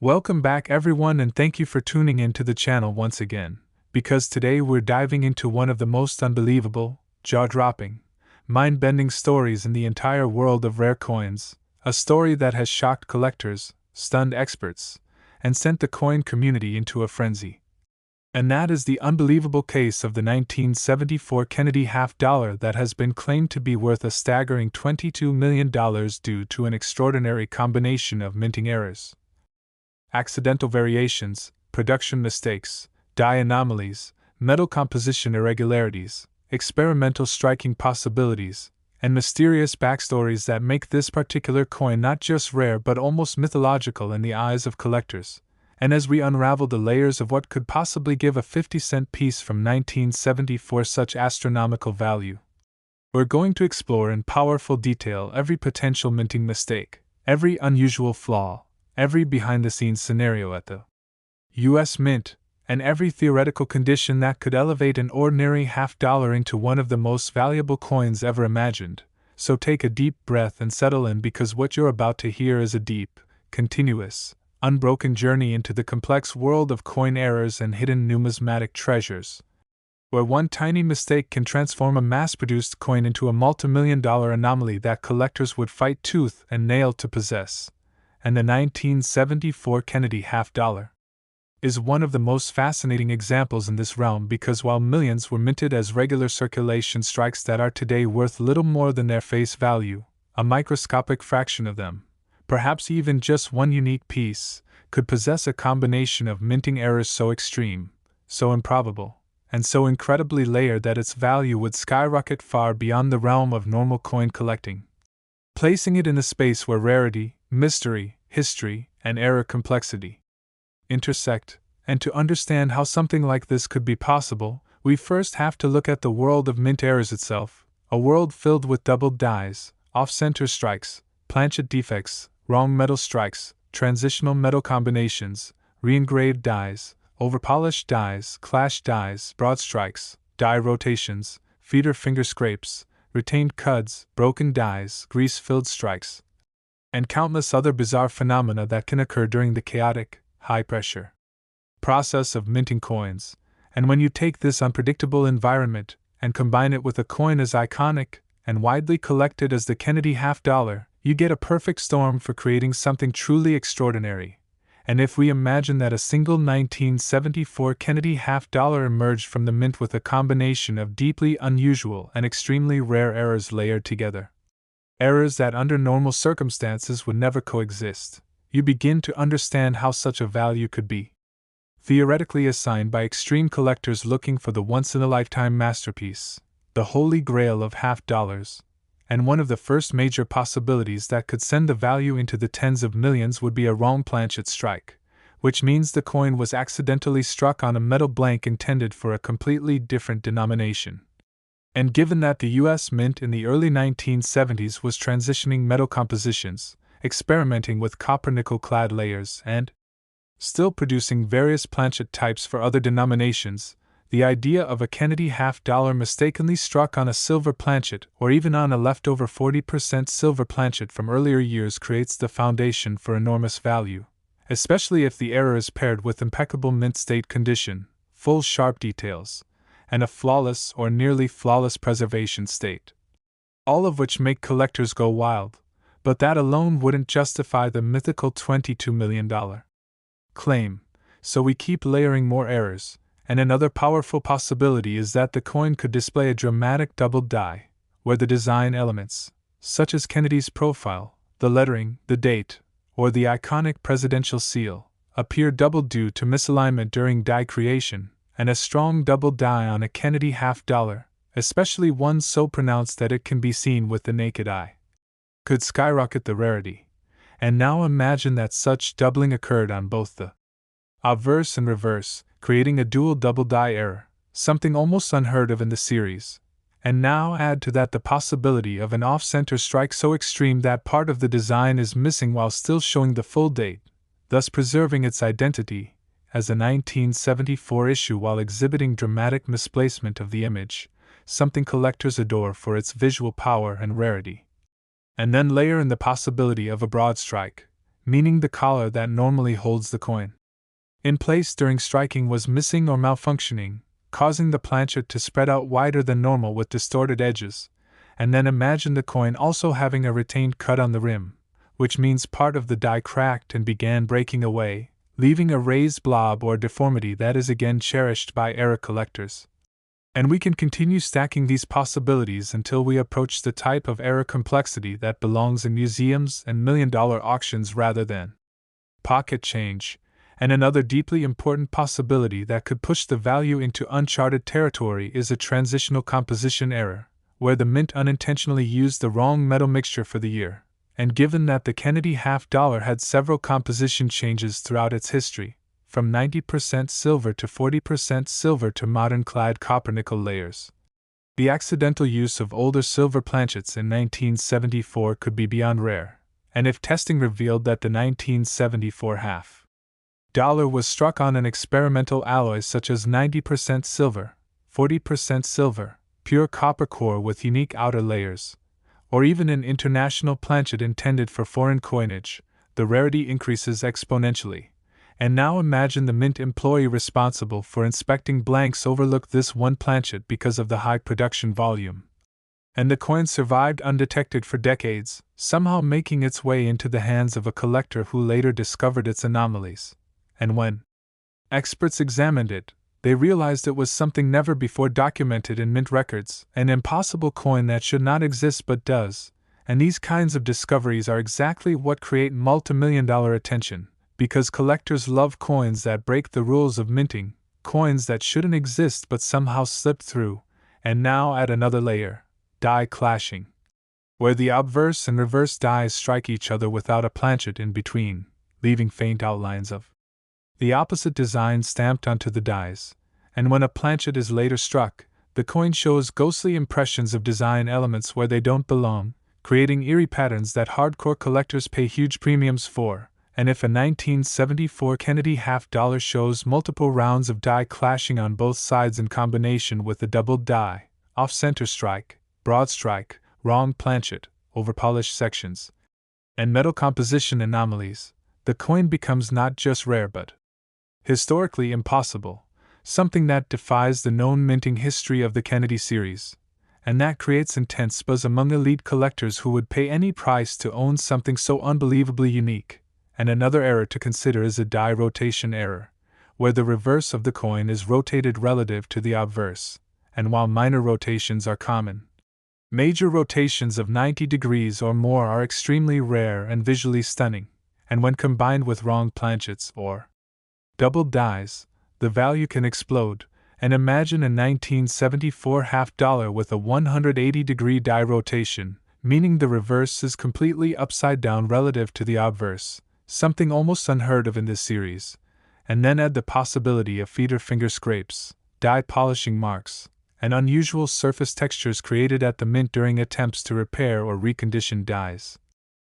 Welcome back, everyone, and thank you for tuning in to the channel once again, because today we're diving into one of the most unbelievable, jaw-dropping, mind-bending stories in the entire world of rare coins, a story that has shocked collectors, stunned experts, and sent the coin community into a frenzy. And that is the unbelievable case of the 1974 Kennedy half-dollar that has been claimed to be worth a staggering $22 million due to an extraordinary combination of minting errors, accidental variations, production mistakes, die anomalies, metal composition irregularities, experimental striking possibilities, and mysterious backstories that make this particular coin not just rare but almost mythological in the eyes of collectors. And as we unravel the layers of what could possibly give a 50-cent piece from 1974 such astronomical value, we're going to explore in powerful detail every potential minting mistake, every unusual flaw, every behind-the-scenes scenario at the U.S. Mint, and every theoretical condition that could elevate an ordinary half-dollar into one of the most valuable coins ever imagined. So take a deep breath and settle in, because what you're about to hear is a deep, continuous, unbroken journey into the complex world of coin errors and hidden numismatic treasures, where one tiny mistake can transform a mass-produced coin into a multimillion-dollar anomaly that collectors would fight tooth and nail to possess. And the 1974 Kennedy half-dollar is one of the most fascinating examples in this realm, because while millions were minted as regular circulation strikes that are today worth little more than their face value, a microscopic fraction of them, perhaps even just one unique piece, could possess a combination of minting errors so extreme, so improbable, and so incredibly layered that its value would skyrocket far beyond the realm of normal coin collecting, placing it in a space where rarity, mystery, history, and error complexity intersect. And to understand how something like this could be possible, we first have to look at the world of mint errors itself, a world filled with doubled dies, off-center strikes, planchet defects, wrong metal strikes, transitional metal combinations, re-engraved dies, overpolished dies, clash dies, broad strikes, die rotations, feeder finger scrapes, retained cuds, broken dies, grease-filled strikes, and countless other bizarre phenomena that can occur during the chaotic, high-pressure process of minting coins. And when you take this unpredictable environment and combine it with a coin as iconic and widely collected as the Kennedy half-dollar, you get a perfect storm for creating something truly extraordinary. And if we imagine that a single 1974 Kennedy half-dollar emerged from the mint with a combination of deeply unusual and extremely rare errors layered together, errors that under normal circumstances would never coexist, you begin to understand how such a value could be theoretically assigned by extreme collectors looking for the once-in-a-lifetime masterpiece, the holy grail of half-dollars. And one of the first major possibilities that could send the value into the tens of millions would be a wrong-planchet strike, which means the coin was accidentally struck on a metal blank intended for a completely different denomination. And given that the U.S. Mint in the early 1970s was transitioning metal compositions, experimenting with copper-nickel-clad layers, and still producing various planchet types for other denominations, the idea of a Kennedy half-dollar mistakenly struck on a silver planchet or even on a leftover 40% silver planchet from earlier years creates the foundation for enormous value, especially if the error is paired with impeccable mint state condition, full sharp details, and a flawless or nearly flawless preservation state. All of which make collectors go wild, but that alone wouldn't justify the mythical $22 million claim, so we keep layering more errors. And another powerful possibility is that the coin could display a dramatic double die, where the design elements, such as Kennedy's profile, the lettering, the date, or the iconic presidential seal, appear double due to misalignment during die creation, and a strong double die on a Kennedy half-dollar, especially one so pronounced that it can be seen with the naked eye, could skyrocket the rarity. And now imagine that such doubling occurred on both the obverse and reverse, creating a dual double die error, something almost unheard of in the series. And now add to that the possibility of an off-center strike so extreme that part of the design is missing while still showing the full date, thus preserving its identity as a 1974 issue while exhibiting dramatic misplacement of the image, something collectors adore for its visual power and rarity. And then layer in the possibility of a broad strike, meaning the collar that normally holds the coin in place during striking was missing or malfunctioning, causing the planchet to spread out wider than normal with distorted edges. And then imagine the coin also having a retained cut on the rim, which means part of the die cracked and began breaking away, leaving a raised blob or deformity that is again cherished by era collectors. And we can continue stacking these possibilities until we approach the type of era complexity that belongs in museums and million-dollar auctions rather than pocket change. And another deeply important possibility that could push the value into uncharted territory is a transitional composition error, where the mint unintentionally used the wrong metal mixture for the year. And given that the Kennedy half-dollar had several composition changes throughout its history, from 90% silver to 40% silver to modern-clad copper-nickel layers, the accidental use of older silver planchets in 1974 could be beyond rare, and if testing revealed that the 1974 half-dollar was struck on an experimental alloy such as 90% silver, 40% silver, pure copper core with unique outer layers, or even an international planchet intended for foreign coinage, the rarity increases exponentially. And now imagine the mint employee responsible for inspecting blanks overlooked this one planchet because of the high production volume. And the coin survived undetected for decades, somehow making its way into the hands of a collector who later discovered its anomalies. And when experts examined it, they realized it was something never before documented in mint records, an impossible coin that should not exist but does. And these kinds of discoveries are exactly what create multimillion-dollar attention, because collectors love coins that break the rules of minting, coins that shouldn't exist but somehow slipped through. And now add another layer, die clashing, where the obverse and reverse dies strike each other without a planchet in between, leaving faint outlines of the opposite design stamped onto the dies. And when a planchet is later struck, the coin shows ghostly impressions of design elements where they don't belong, creating eerie patterns that hardcore collectors pay huge premiums for. And if a 1974 Kennedy half-dollar shows multiple rounds of die clashing on both sides in combination with a doubled die, off-center strike, broad strike, wrong planchet, overpolished sections, and metal composition anomalies, the coin becomes not just rare but historically impossible, something that defies the known minting history of the Kennedy series. And that creates intense buzz among elite collectors who would pay any price to own something so unbelievably unique. And another error to consider is a die rotation error, where the reverse of the coin is rotated relative to the obverse. And while minor rotations are common, major rotations of 90 degrees or more are extremely rare and visually stunning. And when combined with wrong planchets or doubled dies, the value can explode. And imagine a 1974 half-dollar with a 180-degree die rotation, meaning the reverse is completely upside down relative to the obverse, something almost unheard of in this series. And then add the possibility of feeder finger scrapes, die polishing marks, and unusual surface textures created at the mint during attempts to repair or recondition dies,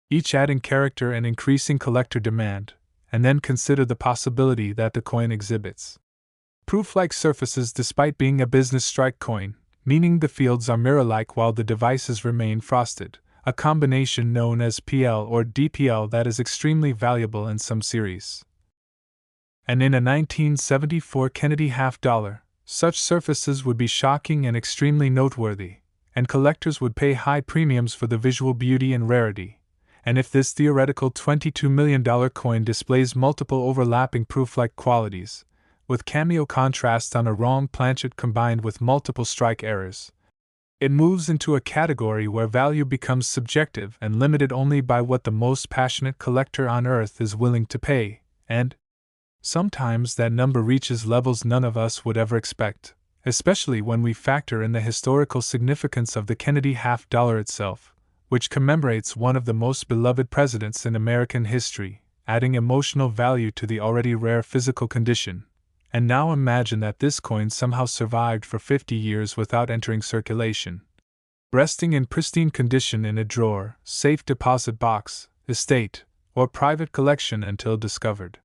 each adding character and increasing collector demand. And then consider the possibility that the coin exhibits prooflike surfaces despite being a business strike coin, meaning the fields are mirror-like while the devices remain frosted, a combination known as PL or DPL that is extremely valuable in some series. And in a 1974 Kennedy half-dollar, such surfaces would be shocking and extremely noteworthy, and collectors would pay high premiums for the visual beauty and rarity. And if this theoretical $22 million coin displays multiple overlapping proof-like qualities, with cameo contrast on a wrong planchet combined with multiple strike errors, it moves into a category where value becomes subjective and limited only by what the most passionate collector on earth is willing to pay, and sometimes that number reaches levels none of us would ever expect, especially when we factor in the historical significance of the Kennedy half-dollar itself, which commemorates one of the most beloved presidents in American history, adding emotional value to the already rare physical condition. And now imagine that this coin somehow survived for 50 years without entering circulation, resting in pristine condition in a drawer, safe deposit box, estate, or private collection until discovered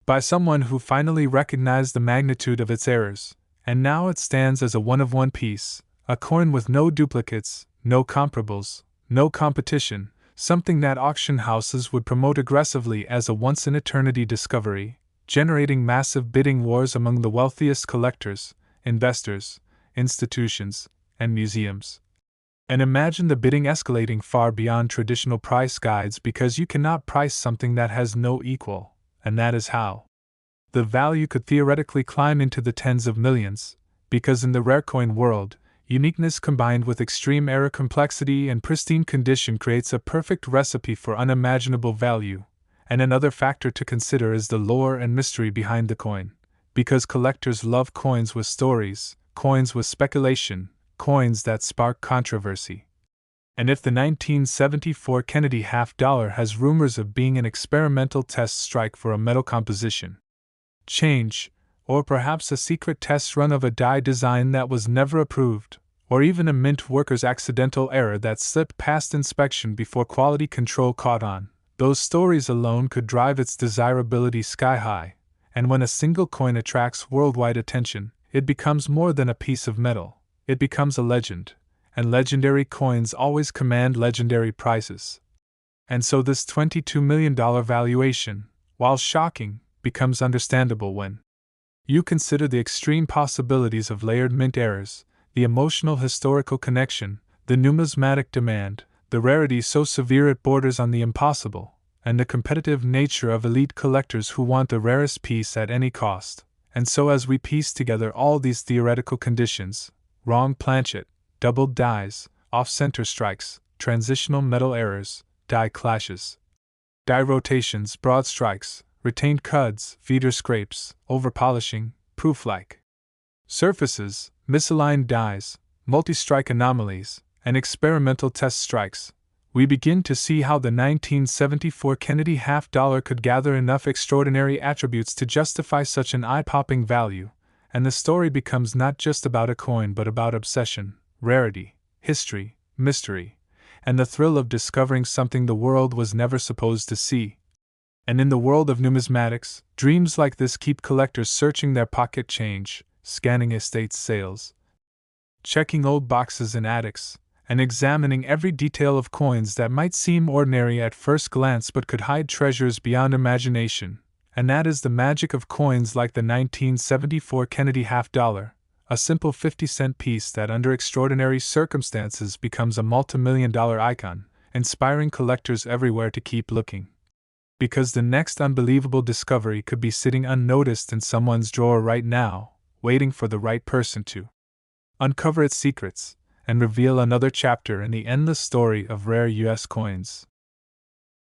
by someone who finally recognized the magnitude of its errors, and now it stands as a one-of-one piece, a coin with no duplicates, no comparables, no competition, something that auction houses would promote aggressively as a once-in-eternity discovery, generating massive bidding wars among the wealthiest collectors, investors, institutions, and museums. And imagine the bidding escalating far beyond traditional price guides because you cannot price something that has no equal, and that is how. The value could theoretically climb into the tens of millions, because in the rare coin world, uniqueness combined with extreme error complexity and pristine condition creates a perfect recipe for unimaginable value. And another factor to consider is the lore and mystery behind the coin, because collectors love coins with stories, coins with speculation, coins that spark controversy. And if the 1974 Kennedy half-dollar has rumors of being an experimental test strike for a metal composition change, or perhaps a secret test run of a die design that was never approved, or even a mint worker's accidental error that slipped past inspection before quality control caught on, those stories alone could drive its desirability sky high. And when a single coin attracts worldwide attention, it becomes more than a piece of metal, it becomes a legend, and legendary coins always command legendary prices. And so this $22 million valuation, while shocking, becomes understandable when you consider the extreme possibilities of layered mint errors, the emotional historical connection, the numismatic demand, the rarity so severe it borders on the impossible, and the competitive nature of elite collectors who want the rarest piece at any cost. And so as we piece together all these theoretical conditions, wrong-planchet, doubled dies, off-center strikes, transitional metal errors, die clashes, die rotations, broad strikes, retained cuds, feeder scrapes, over-polishing, prooflike surfaces, misaligned dies, multi-strike anomalies, and experimental test strikes, we begin to see how the 1974 Kennedy half-dollar could gather enough extraordinary attributes to justify such an eye-popping value, and the story becomes not just about a coin but about obsession, rarity, history, mystery, and the thrill of discovering something the world was never supposed to see. And in the world of numismatics, dreams like this keep collectors searching their pocket change, scanning estate sales, checking old boxes in attics, and examining every detail of coins that might seem ordinary at first glance but could hide treasures beyond imagination. And that is the magic of coins like the 1974 Kennedy half-dollar, a simple 50-cent piece that under extraordinary circumstances becomes a multimillion-dollar icon, inspiring collectors everywhere to keep looking. Because the next unbelievable discovery could be sitting unnoticed in someone's drawer right now, waiting for the right person to uncover its secrets and reveal another chapter in the endless story of rare U.S. coins.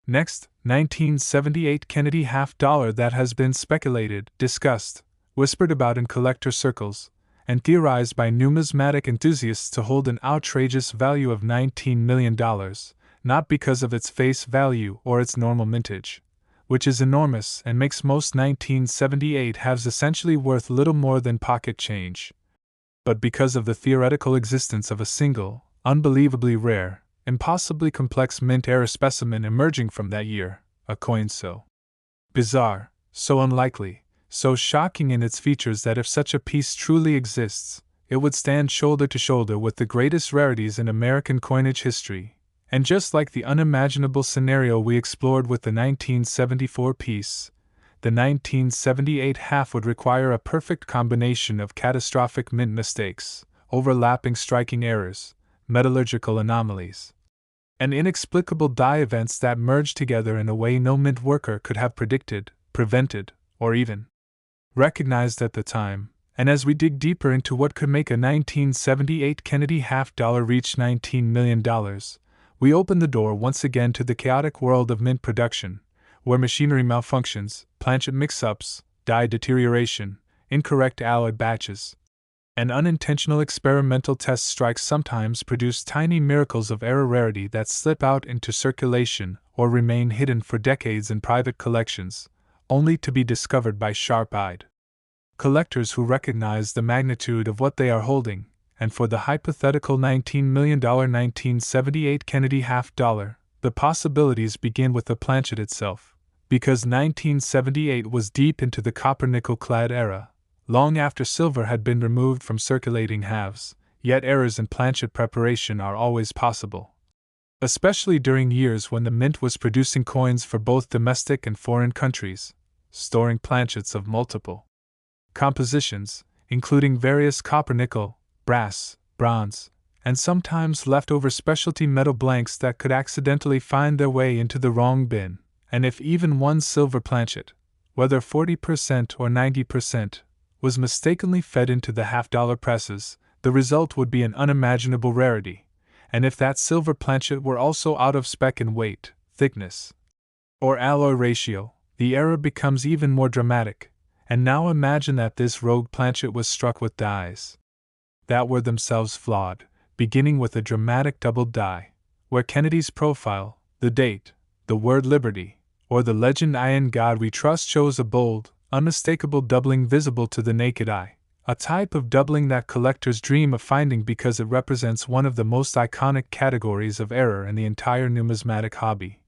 Next, 1978 Kennedy half-dollar that has been speculated, discussed, whispered about in collector circles, and theorized by numismatic enthusiasts to hold an outrageous value of $19 million, not because of its face value or its normal mintage, which is enormous and makes most 1978 halves essentially worth little more than pocket change, but because of the theoretical existence of a single, unbelievably rare, impossibly complex mint error specimen emerging from that year, a coin so bizarre, so unlikely, so shocking in its features that if such a piece truly exists, it would stand shoulder to shoulder with the greatest rarities in American coinage history. And just like the unimaginable scenario we explored with the 1974 piece, the 1978 half would require a perfect combination of catastrophic mint mistakes, overlapping striking errors, metallurgical anomalies, and inexplicable die events that merge together in a way no mint worker could have predicted, prevented, or even recognized at the time. And as we dig deeper into what could make a 1978 Kennedy half-dollar reach $19 million, we open the door once again to the chaotic world of mint production, where machinery malfunctions, planchet mix-ups, die deterioration, incorrect alloy batches, and unintentional experimental test strikes sometimes produce tiny miracles of error rarity that slip out into circulation or remain hidden for decades in private collections, only to be discovered by sharp-eyed collectors who recognize the magnitude of what they are holding. And for the hypothetical $19 million 1978 Kennedy half-dollar, the possibilities begin with the planchet itself, because 1978 was deep into the copper-nickel-clad era, long after silver had been removed from circulating halves, yet errors in planchet preparation are always possible. especially during years when the mint was producing coins for both domestic and foreign countries, storing planchets of multiple compositions, including various copper, nickel, brass, bronze, and sometimes leftover specialty metal blanks that could accidentally find their way into the wrong bin, and if even one silver planchet, whether 40% or 90%, was mistakenly fed into the half-dollar presses, the result would be an unimaginable rarity, and if that silver planchet were also out of spec in weight, thickness, or alloy ratio, the error becomes even more dramatic. And now imagine that this rogue planchet was struck with dies that were themselves flawed, beginning with a dramatic doubled die, where Kennedy's profile, the date, the word liberty, or the legend "I in God we trust" shows a bold, unmistakable doubling visible to the naked eye, a type of doubling that collectors dream of finding because it represents one of the most iconic categories of error in the entire numismatic hobby.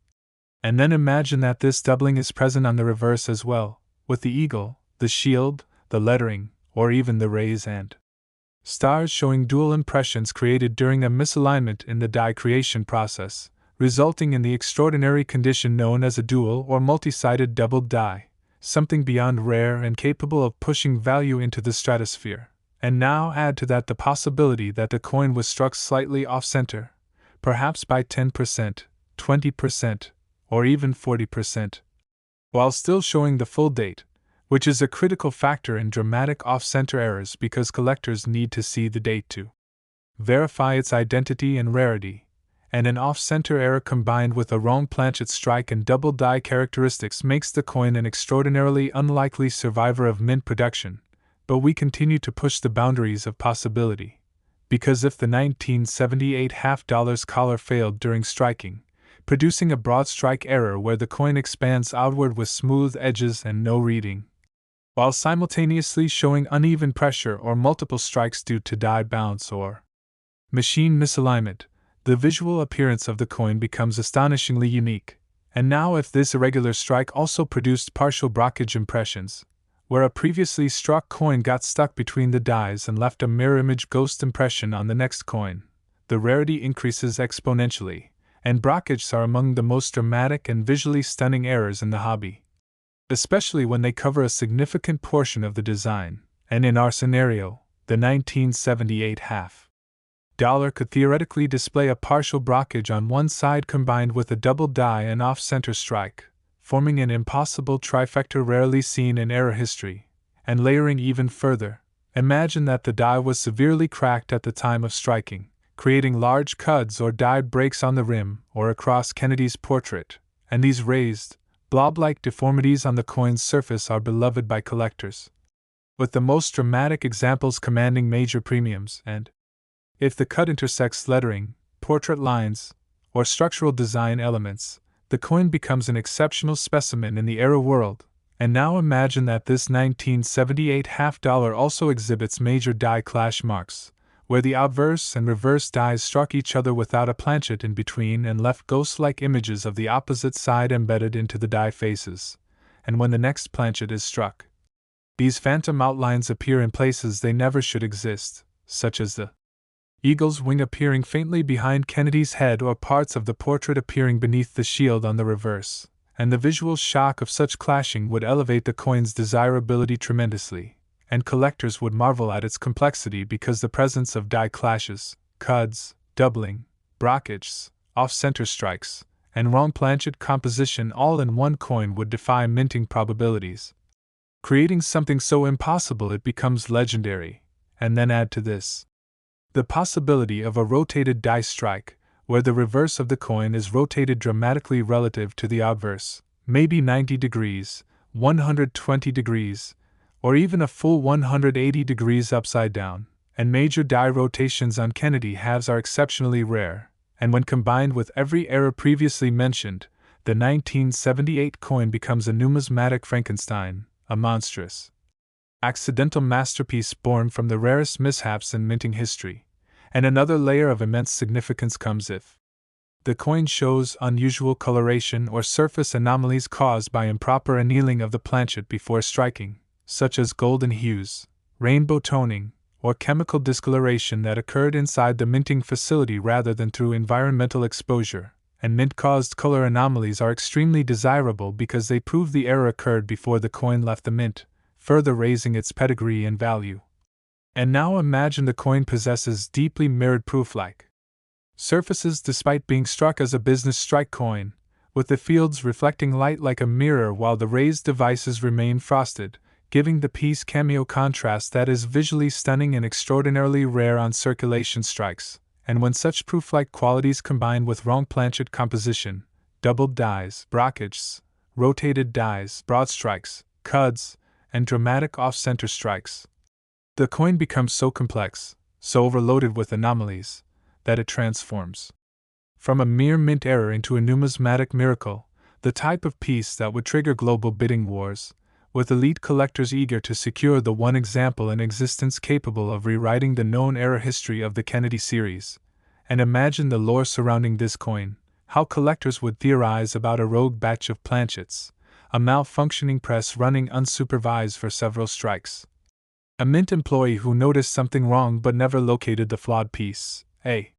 And then imagine that this doubling is present on the reverse as well, with the eagle, the shield, the lettering, or even the rays and stars showing dual impressions created during a misalignment in the die creation process, resulting in the extraordinary condition known as a dual or multi-sided doubled die, something beyond rare and capable of pushing value into the stratosphere. And now add to that the possibility that the coin was struck slightly off-center, perhaps by 10%, 20%, or even 40%, while still showing the full date, which is a critical factor in dramatic off-center errors because collectors need to see the date to verify its identity and rarity, and an off-center error combined with a wrong planchet strike and double die characteristics makes the coin an extraordinarily unlikely survivor of mint production. But we continue to push the boundaries of possibility, because if the 1978 half-dollar's collar failed during striking, producing a broad strike error where the coin expands outward with smooth edges and no reading, while simultaneously showing uneven pressure or multiple strikes due to die bounce or machine misalignment, the visual appearance of the coin becomes astonishingly unique. And now if this irregular strike also produced partial blockage impressions, where a previously struck coin got stuck between the dies and left a mirror image ghost impression on the next coin, the rarity increases exponentially, and blockages are among the most dramatic and visually stunning errors in the hobby, especially when they cover a significant portion of the design, and in our scenario, the 1978 half-dollar could theoretically display a partial blockage on one side combined with a double die and off-center strike, forming an impossible trifecta rarely seen in error history. And layering even further, imagine that the die was severely cracked at the time of striking, creating large cuts or die breaks on the rim or across Kennedy's portrait, and these raised, blob-like deformities on the coin's surface are beloved by collectors, with the most dramatic examples commanding major premiums. And if the cut intersects lettering, portrait lines, or structural design elements, the coin becomes an exceptional specimen in the error world. And now imagine that this 1978 half-dollar also exhibits major die clash marks, where the obverse and reverse dies struck each other without a planchet in between and left ghost-like images of the opposite side embedded into the die faces. And when the next planchet is struck, these phantom outlines appear in places they never should exist, such as the eagle's wing appearing faintly behind Kennedy's head or parts of the portrait appearing beneath the shield on the reverse, and the visual shock of such clashing would elevate the coin's desirability tremendously, and collectors would marvel at its complexity because the presence of die clashes, cuts, doubling, blockages, off-center strikes, and wrong planchet composition all in one coin would defy minting probabilities, creating something so impossible it becomes legendary. And then add to this the possibility of a rotated die strike, where the reverse of the coin is rotated dramatically relative to the obverse, maybe 90 degrees, 120 degrees, or even a full 180 degrees upside down, and major die rotations on Kennedy halves are exceptionally rare, and when combined with every error previously mentioned, the 1978 coin becomes a numismatic Frankenstein, a monstrous, accidental masterpiece born from the rarest mishaps in minting history. And another layer of immense significance comes if the coin shows unusual coloration or surface anomalies caused by improper annealing of the planchet before striking, such as golden hues, rainbow toning, or chemical discoloration that occurred inside the minting facility rather than through environmental exposure, and mint-caused color anomalies are extremely desirable because they prove the error occurred before the coin left the mint, further raising its pedigree and value. And now imagine the coin possesses deeply mirrored prooflike surfaces despite being struck as a business strike coin, with the fields reflecting light like a mirror while the raised devices remain frosted, giving the piece cameo contrast that is visually stunning and extraordinarily rare on circulation strikes. And when such prooflike qualities combine with wrong-planchet composition, doubled dies, brockages, rotated dies, broad strikes, cuds, and dramatic off-center strikes, the coin becomes so complex, so overloaded with anomalies, that it transforms from a mere mint error into a numismatic miracle, the type of piece that would trigger global bidding wars, with elite collectors eager to secure the one example in existence capable of rewriting the known error history of the Kennedy series. And imagine the lore surrounding this coin, how collectors would theorize about a rogue batch of planchets, a malfunctioning press running unsupervised for several strikes, a mint employee who noticed something wrong but never located the flawed piece, a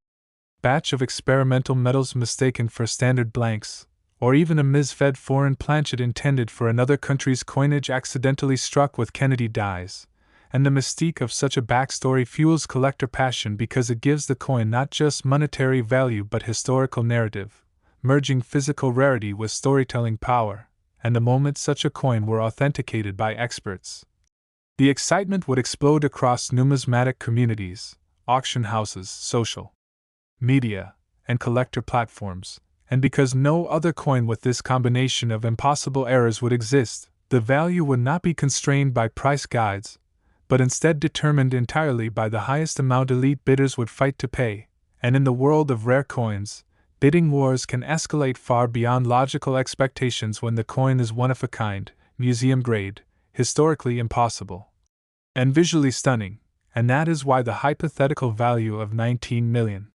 batch of experimental metals mistaken for standard blanks, or even a misfed foreign planchet intended for another country's coinage accidentally struck with Kennedy dies. And the mystique of such a backstory fuels collector passion because it gives the coin not just monetary value but historical narrative, merging physical rarity with storytelling power. And the moment such a coin were authenticated by experts, the excitement would explode across numismatic communities, auction houses, social media, and collector platforms. And because no other coin with this combination of impossible errors would exist, the value would not be constrained by price guides, but instead determined entirely by the highest amount elite bidders would fight to pay. And in the world of rare coins, bidding wars can escalate far beyond logical expectations when the coin is one of a kind, museum grade, historically impossible, and visually stunning. And that is why the hypothetical value of $19 million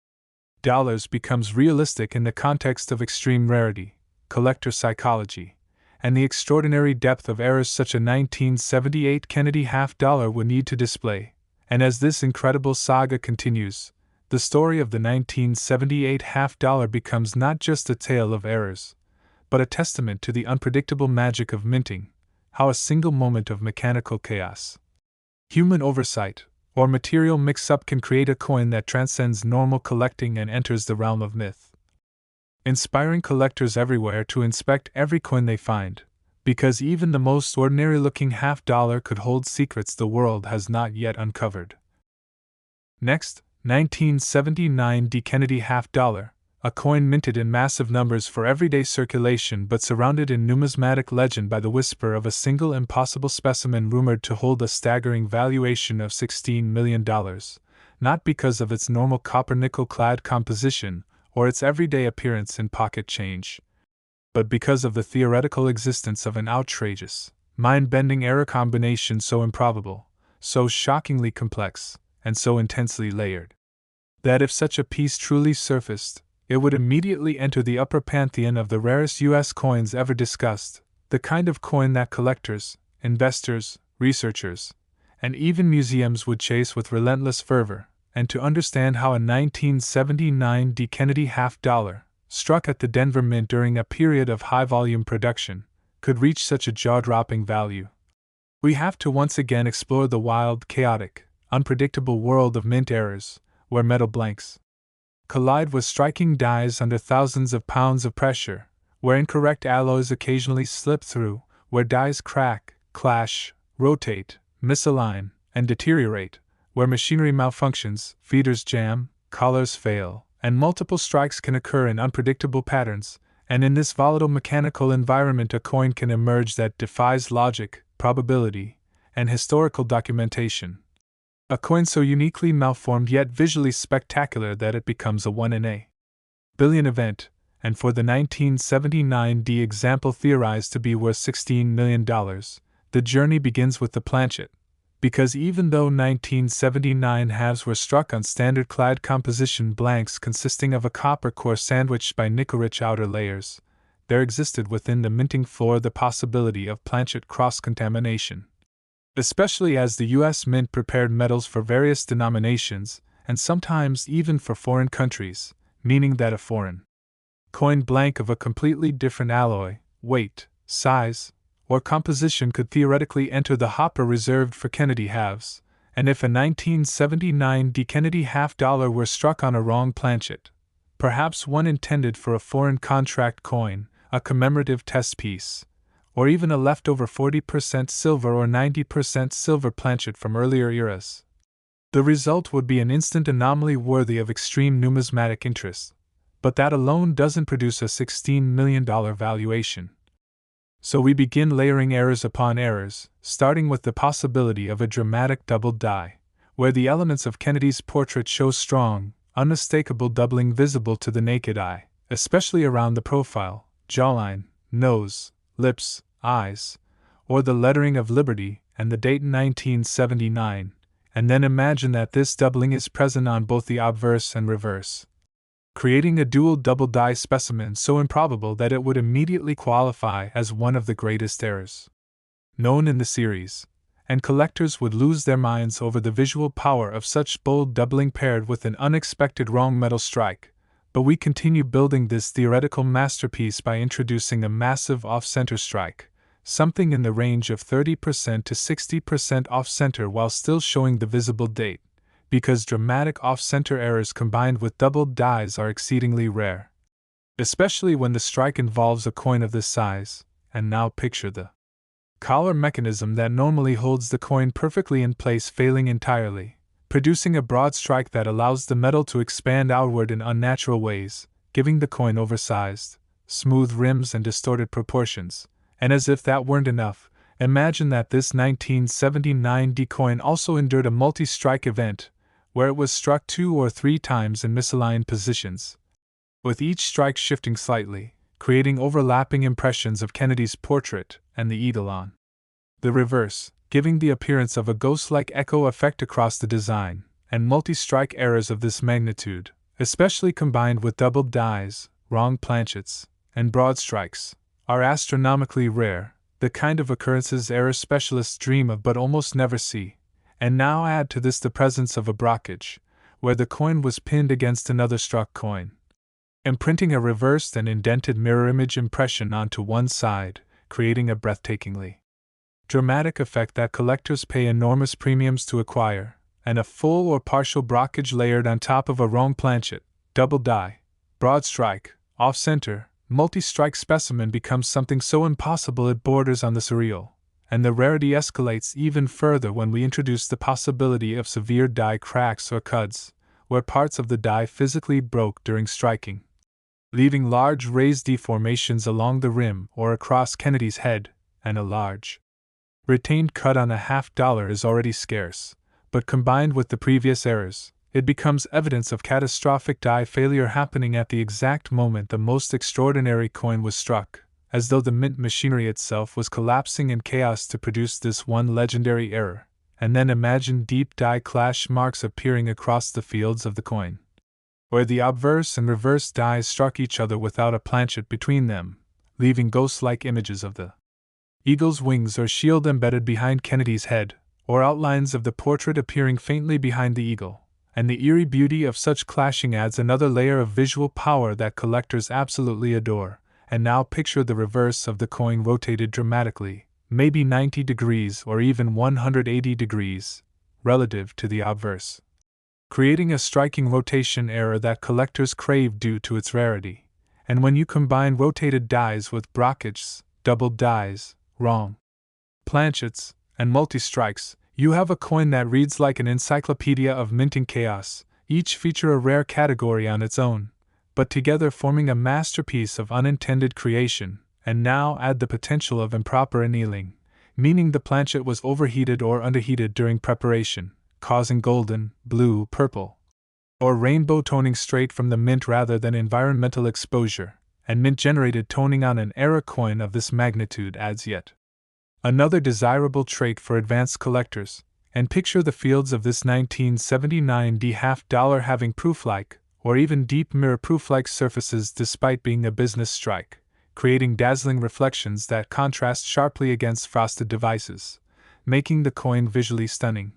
becomes realistic in the context of extreme rarity, collector psychology, and the extraordinary depth of errors such a 1978 Kennedy $half would need to display. And as this incredible saga continues, the story of the 1978 $half becomes not just a tale of errors, but a testament to the unpredictable magic of minting, how a single moment of mechanical chaos, human oversight, or material mix-up can create a coin that transcends normal collecting and enters the realm of myth, inspiring collectors everywhere to inspect every coin they find, because even the most ordinary-looking $half could hold secrets the world has not yet uncovered. Next, 1979 D Kennedy $half, a coin minted in massive numbers for everyday circulation but surrounded in numismatic legend by the whisper of a single impossible specimen rumored to hold a staggering valuation of $16 million, not because of its normal copper-nickel-clad composition or its everyday appearance in pocket change, but because of the theoretical existence of an outrageous, mind-bending error combination so improbable, so shockingly complex, and so intensely layered, that if such a piece truly surfaced, it would immediately enter the upper pantheon of the rarest U.S. coins ever discussed, the kind of coin that collectors, investors, researchers, and even museums would chase with relentless fervor. And to understand how a 1979 D Kennedy $half, struck at the Denver Mint during a period of high-volume production, could reach such a jaw-dropping value, we have to once again explore the wild, chaotic, unpredictable world of mint errors, where metal blanks collide with striking dies under thousands of pounds of pressure, where incorrect alloys occasionally slip through, where dies crack, clash, rotate, misalign, and deteriorate, where machinery malfunctions, feeders jam, collars fail, and multiple strikes can occur in unpredictable patterns. And in this volatile mechanical environment a coin can emerge that defies logic, probability, and historical documentation. A coin so uniquely malformed yet visually spectacular that it becomes a 1 in a billion event, and for the 1979 D example theorized to be worth $16 million, the journey begins with the planchet. Because even though 1979 halves were struck on standard clad composition blanks consisting of a copper core sandwiched by nickel-rich outer layers, there existed within the minting floor the possibility of planchet cross-contamination. especially as the U.S. Mint prepared metals for various denominations, and sometimes even for foreign countries, meaning that a foreign coin blank of a completely different alloy, weight, size, or composition could theoretically enter the hopper reserved for Kennedy halves, and if a 1979 Kennedy half-dollar were struck on a wrong planchet, perhaps one intended for a foreign contract coin, a commemorative test piece, or even a leftover 40% silver or 90% silver planchet from earlier eras, the result would be an instant anomaly worthy of extreme numismatic interest. But that alone doesn't produce a $16 million valuation. So we begin layering errors upon errors, starting with the possibility of a dramatic double die, where the elements of Kennedy's portrait show strong, unmistakable doubling visible to the naked eye, especially around the profile, jawline, nose, lips, eyes, or the lettering of Liberty and the date 1979, and then imagine that this doubling is present on both the obverse and reverse, creating a dual double die specimen so improbable that it would immediately qualify as one of the greatest errors known in the series, and collectors would lose their minds over the visual power of such bold doubling paired with an unexpected wrong metal strike. But we continue building this theoretical masterpiece by introducing a massive off-center strike, something in the range of 30% to 60% off-center while still showing the visible date, because dramatic off-center errors combined with doubled dies are exceedingly rare, especially when the strike involves a coin of this size. And now picture the collar mechanism that normally holds the coin perfectly in place failing entirely, producing a broad strike that allows the metal to expand outward in unnatural ways, giving the coin oversized, smooth rims and distorted proportions. And as if that weren't enough, imagine that this 1979 coin also endured a multi-strike event, where it was struck 2 or 3 times in misaligned positions, with each strike shifting slightly, creating overlapping impressions of Kennedy's portrait and the eidolon. The reverse, giving the appearance of a ghost-like echo effect across the design, and multi-strike errors of this magnitude, especially combined with doubled dies, wrong planchets, and broad strikes, are astronomically rare, the kind of occurrences error specialists dream of but almost never see. And now add to this the presence of a brockage, where the coin was pinned against another struck coin, imprinting a reversed and indented mirror image impression onto one side, creating a breathtakingly dramatic effect that collectors pay enormous premiums to acquire, and a full or partial brockage layered on top of a wrong planchet, double die, broad strike, off-center, multi-strike specimen becomes something so impossible it borders on the surreal. And the rarity escalates even further when we introduce the possibility of severe die cracks or cuts, where parts of the die physically broke during striking, leaving large raised deformations along the rim or across Kennedy's head, and a large retained cut on a half-dollar is already scarce, but combined with the previous errors, it becomes evidence of catastrophic die failure happening at the exact moment the most extraordinary coin was struck, as though the mint machinery itself was collapsing in chaos to produce this one legendary error. And then imagine deep die clash marks appearing across the fields of the coin, where the obverse and reverse dies struck each other without a planchet between them, leaving ghost-like images of the eagle's wings or shield embedded behind Kennedy's head, or outlines of the portrait appearing faintly behind the eagle. And the eerie beauty of such clashing adds another layer of visual power that collectors absolutely adore. And now picture the reverse of the coin rotated dramatically, maybe 90 degrees or even 180 degrees, relative to the obverse, creating a striking rotation error that collectors crave due to its rarity. And when you combine rotated dies with brockages, doubled dies, wrong planchets, and multi-strikes, you have a coin that reads like an encyclopedia of minting chaos, each feature a rare category on its own, but together forming a masterpiece of unintended creation. And now add the potential of improper annealing, meaning the planchet was overheated or underheated during preparation, causing golden, blue, purple, or rainbow toning straight from the mint rather than environmental exposure, and mint-generated toning on an error coin of this magnitude adds yet another desirable trait for advanced collectors. And picture the fields of this 1979 half-dollar having prooflike, or even deep mirror prooflike surfaces despite being a business strike, creating dazzling reflections that contrast sharply against frosted devices, making the coin visually stunning.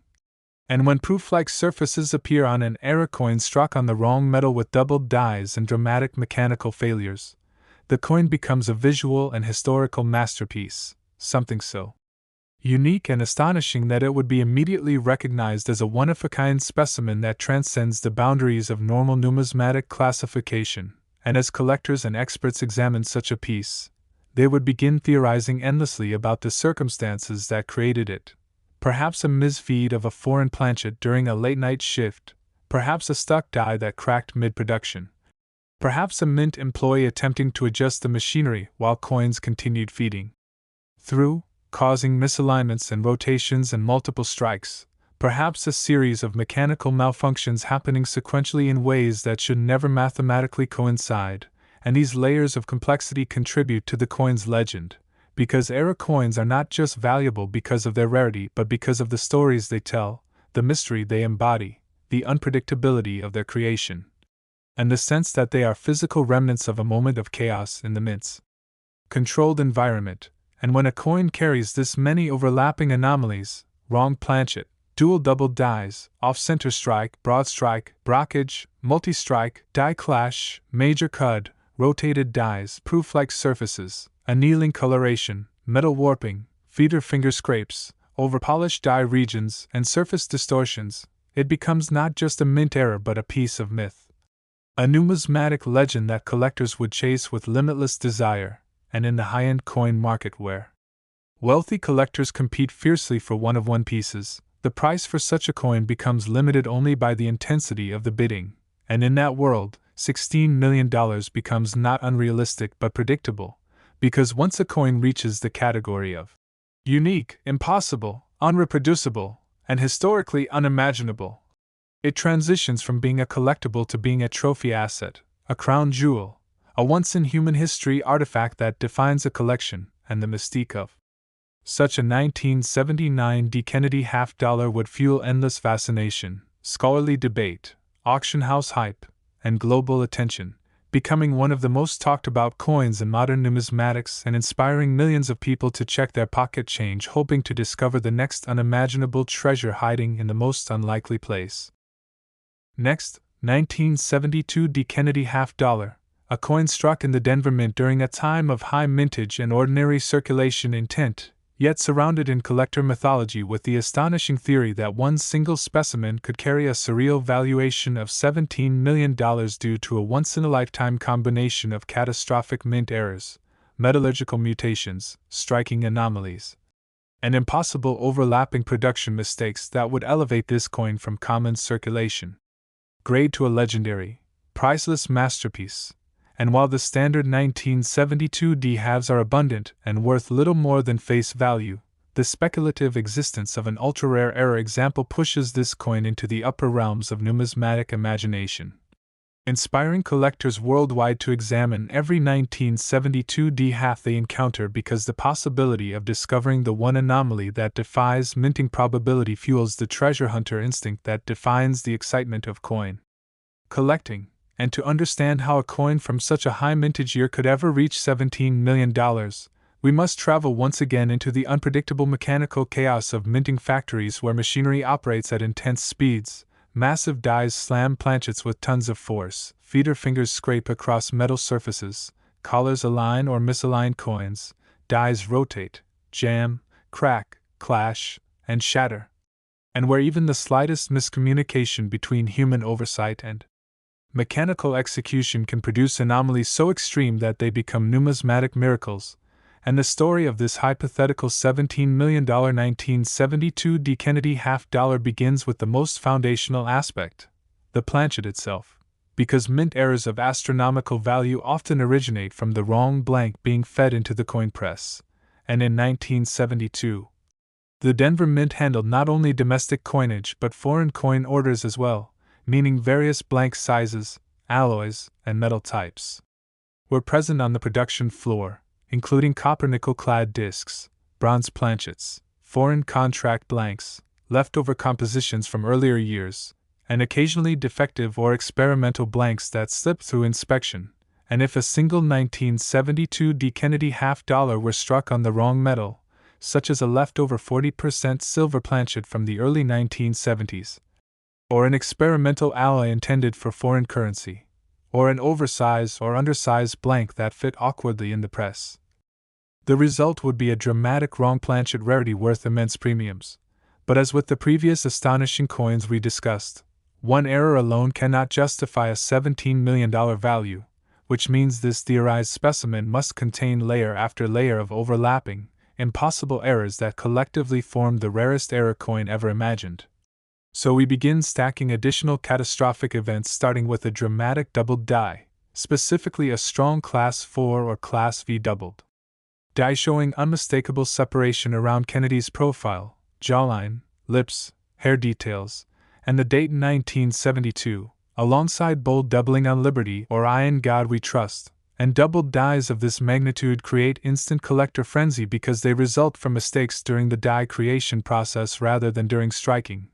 And when proof-like surfaces appear on an error coin struck on the wrong metal with doubled dies and dramatic mechanical failures, the coin becomes a visual and historical masterpiece, something so unique and astonishing that it would be immediately recognized as a one-of-a-kind specimen that transcends the boundaries of normal numismatic classification. And as collectors and experts examine such a piece, they would begin theorizing endlessly about the circumstances that created it. Perhaps a misfeed of a foreign planchet during a late-night shift, perhaps a stuck die that cracked mid-production, perhaps a mint employee attempting to adjust the machinery while coins continued feeding through, causing misalignments and rotations and multiple strikes, perhaps a series of mechanical malfunctions happening sequentially in ways that should never mathematically coincide, and these layers of complexity contribute to the coin's legend, because error coins are not just valuable because of their rarity but because of the stories they tell, the mystery they embody, the unpredictability of their creation, and the sense that they are physical remnants of a moment of chaos in the mint's controlled environment. And when a coin carries this many overlapping anomalies, wrong-planchet, dual double dies, off-center strike, broad strike, brockage, multi-strike, die clash, major cud, rotated dies, proof-like surfaces, annealing coloration, metal warping, feeder finger scrapes, over-polished die regions, and surface distortions, it becomes not just a mint error but a piece of myth. A numismatic legend that collectors would chase with limitless desire, and in the high-end coin market where wealthy collectors compete fiercely for one-of-one pieces, the price for such a coin becomes limited only by the intensity of the bidding, and in that world, $16 million becomes not unrealistic but predictable, because once a coin reaches the category of unique, impossible, unreproducible, and historically unimaginable, it transitions from being a collectible to being a trophy asset, a crown jewel, a once-in-human-history artifact that defines a collection, and the mystique of such a 1979 D. Kennedy half-dollar would fuel endless fascination, scholarly debate, auction house hype, and global attention, becoming one of the most talked-about coins in modern numismatics and inspiring millions of people to check their pocket change hoping to discover the next unimaginable treasure hiding in the most unlikely place. Next, 1972 D. Kennedy half-dollar, a coin struck in the Denver Mint during a time of high mintage and ordinary circulation intent, yet surrounded in collector mythology with the astonishing theory that one single specimen could carry a surreal valuation of $17 million due to a once-in-a-lifetime combination of catastrophic mint errors, metallurgical mutations, striking anomalies, and impossible overlapping production mistakes that would elevate this coin from common circulation grade to a legendary, priceless masterpiece. And while the standard 1972 D halves are abundant and worth little more than face value, the speculative existence of an ultra-rare error example pushes this coin into the upper realms of numismatic imagination, inspiring collectors worldwide to examine every 1972 D half they encounter because the possibility of discovering the one anomaly that defies minting probability fuels the treasure hunter instinct that defines the excitement of coin collecting. And to understand how a coin from such a high mintage year could ever reach $17 million, we must travel once again into the unpredictable mechanical chaos of minting factories where machinery operates at intense speeds, massive dies slam planchets with tons of force, feeder fingers scrape across metal surfaces, collars align or misalign coins, dies rotate, jam, crack, clash, and shatter, and where even the slightest miscommunication between human oversight and mechanical execution can produce anomalies so extreme that they become numismatic miracles, and the story of this hypothetical $17 million 1972 D. Kennedy half-dollar begins with the most foundational aspect, the planchet itself, because mint errors of astronomical value often originate from the wrong blank being fed into the coin press, and in 1972, the Denver Mint handled not only domestic coinage but foreign coin orders as well, meaning various blank sizes, alloys, and metal types were present on the production floor, including copper-nickel-clad discs, bronze planchets, foreign contract blanks, leftover compositions from earlier years, and occasionally defective or experimental blanks that slipped through inspection, and if a single 1972 D. Kennedy half-dollar were struck on the wrong metal, such as a leftover 40% silver planchet from the early 1970s, or an experimental alloy intended for foreign currency, or an oversized or undersized blank that fit awkwardly in the press. The result would be a dramatic wrong-planchet rarity worth immense premiums. But as with the previous astonishing coins we discussed, one error alone cannot justify a $17 million value, which means this theorized specimen must contain layer after layer of overlapping, impossible errors that collectively formed the rarest error coin ever imagined. So we begin stacking additional catastrophic events, starting with a dramatic doubled die, specifically a strong Class 4 or Class V doubled die showing unmistakable separation around Kennedy's profile, jawline, lips, hair details, and the date 1972, alongside bold doubling on Liberty or I in God We Trust, and doubled dies of this magnitude create instant collector frenzy because they result from mistakes during the die creation process rather than during striking,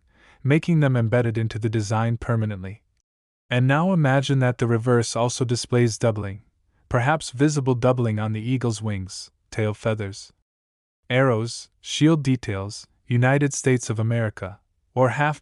making them embedded into the design permanently. And now imagine that the reverse also displays doubling, perhaps visible doubling on the eagle's wings, tail feathers, arrows, shield details, United States of America, or $half,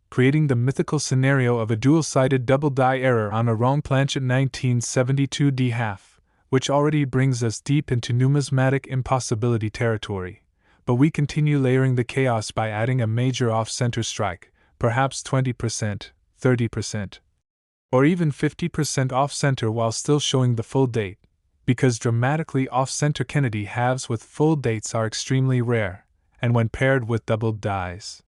creating the mythical scenario of a dual-sided double die error on a wrong-planchet 1972 D half, which already brings us deep into numismatic impossibility territory. But we continue layering the chaos by adding a major off-center strike, perhaps 20%, 30%, or even 50% off-center while still showing the full date, because dramatically off-center Kennedy halves with full dates are extremely rare, and when paired with doubled dies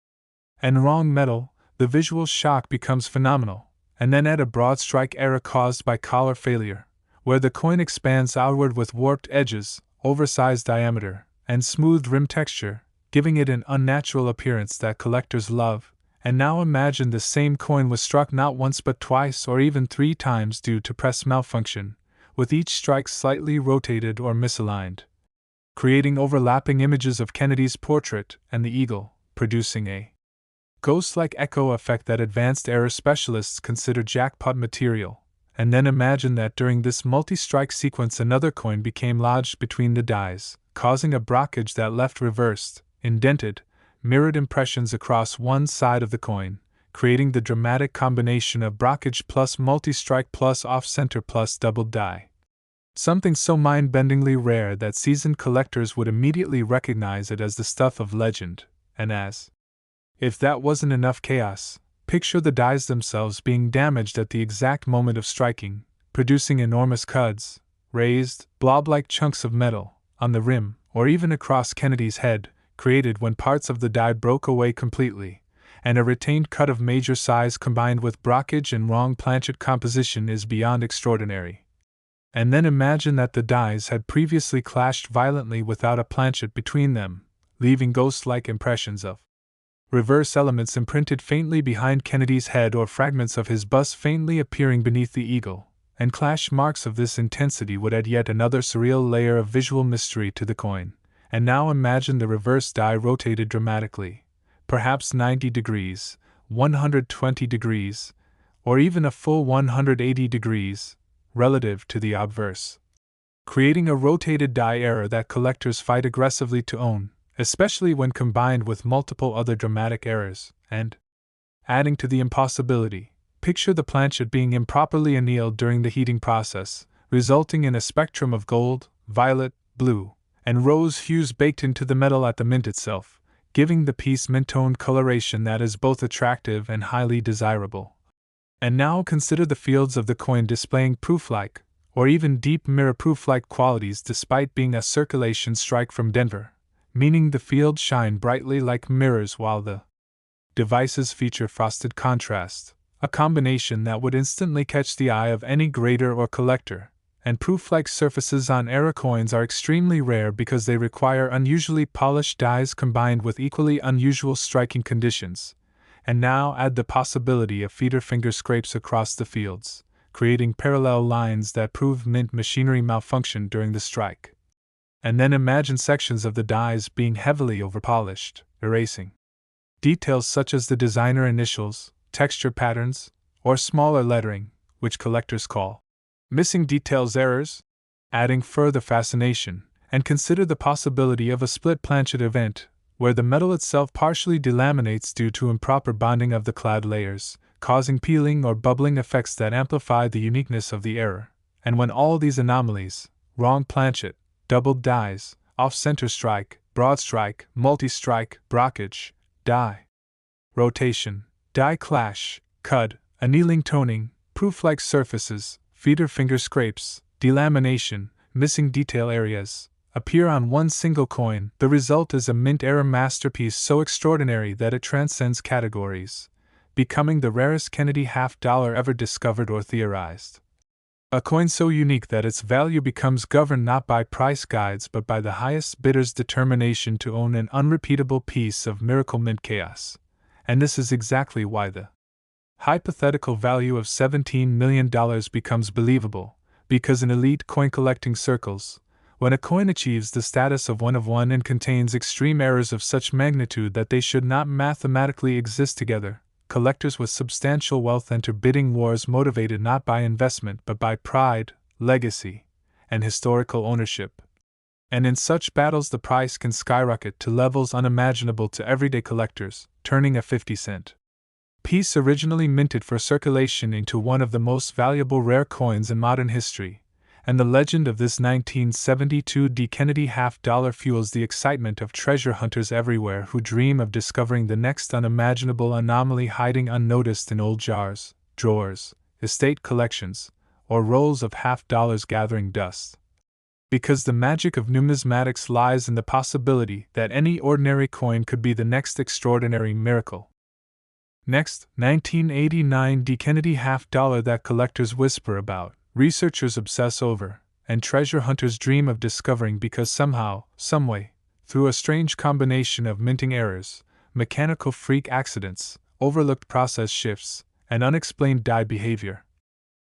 and wrong metal, the visual shock becomes phenomenal. And then add a broad strike error caused by collar failure, where the coin expands outward with warped edges, oversized diameter, and smoothed rim texture, giving it an unnatural appearance that collectors love. And now imagine the same coin was struck not once but twice or even 3 times due to press malfunction, with each strike slightly rotated or misaligned, creating overlapping images of Kennedy's portrait and the eagle, producing a ghost-like echo effect that advanced error specialists consider jackpot material. And then imagine that during this multi-strike sequence another coin became lodged between the dies, causing a blockage that left reversed, indented, mirrored impressions across one side of the coin, creating the dramatic combination of blockage plus multi-strike plus off-center plus doubled die. Something so mind-bendingly rare that seasoned collectors would immediately recognize it as the stuff of legend, and as if that wasn't enough chaos, picture the dies themselves being damaged at the exact moment of striking, producing enormous cuts, raised, blob-like chunks of metal, on the rim, or even across Kennedy's head, created when parts of the die broke away completely, and a retained cut of major size combined with blockage and wrong planchet composition is beyond extraordinary. And then imagine that the dies had previously clashed violently without a planchet between them, leaving ghost-like impressions of reverse elements imprinted faintly behind Kennedy's head or fragments of his bust faintly appearing beneath the eagle, and clash marks of this intensity would add yet another surreal layer of visual mystery to the coin. And now imagine the reverse die rotated dramatically, perhaps 90 degrees, 120 degrees, or even a full 180 degrees, relative to the obverse, creating a rotated die error that collectors fight aggressively to own, especially when combined with multiple other dramatic errors. And adding to the impossibility, picture the planchet being improperly annealed during the heating process, resulting in a spectrum of gold, violet, blue, and rose hues baked into the metal at the mint itself, giving the piece mint-toned coloration that is both attractive and highly desirable. And now consider the fields of the coin displaying prooflike, or even deep mirror prooflike qualities despite being a circulation strike from Denver, meaning the fields shine brightly like mirrors while the devices feature frosted contrast, a combination that would instantly catch the eye of any grader or collector. And proof-like surfaces on error coins are extremely rare because they require unusually polished dies combined with equally unusual striking conditions. And now add the possibility of feeder finger scrapes across the fields, creating parallel lines that prove mint machinery malfunction during the strike. And then imagine sections of the dies being heavily overpolished, erasing details such as the designer initials, texture patterns, or smaller lettering, which collectors call missing details errors, adding further fascination. And consider the possibility of a split planchet event, where the metal itself partially delaminates due to improper bonding of the clad layers, causing peeling or bubbling effects that amplify the uniqueness of the error. And when all these anomalies, wrong planchet, doubled dies, off-center strike, broad strike, multi-strike, brockage, die rotation, die clash, cud, annealing toning, proof-like surfaces, feeder finger scrapes, delamination, missing detail areas, appear on one single coin, the result is a mint-era masterpiece so extraordinary that it transcends categories, becoming the rarest Kennedy half-dollar ever discovered or theorized. A coin so unique that its value becomes governed not by price guides but by the highest bidder's determination to own an unrepeatable piece of miracle mint chaos. And this is exactly why the hypothetical value of $17 million becomes believable, because in elite coin collecting circles, when a coin achieves the status of one of one and contains extreme errors of such magnitude that they should not mathematically exist together, collectors with substantial wealth enter bidding wars motivated not by investment but by pride, legacy, and historical ownership. And in such battles the price can skyrocket to levels unimaginable to everyday collectors, turning a 50-cent piece originally minted for circulation into one of the most valuable rare coins in modern history. And the legend of this 1972 D. Kennedy half-dollar fuels the excitement of treasure hunters everywhere who dream of discovering the next unimaginable anomaly hiding unnoticed in old jars, drawers, estate collections, or rolls of half-dollars gathering dust. Because the magic of numismatics lies in the possibility that any ordinary coin could be the next extraordinary miracle. Next, 1989 D. Kennedy half-dollar that collectors whisper about, researchers obsess over, and treasure hunters dream of discovering because somehow, someway, through a strange combination of minting errors, mechanical freak accidents, overlooked process shifts, and unexplained die behavior,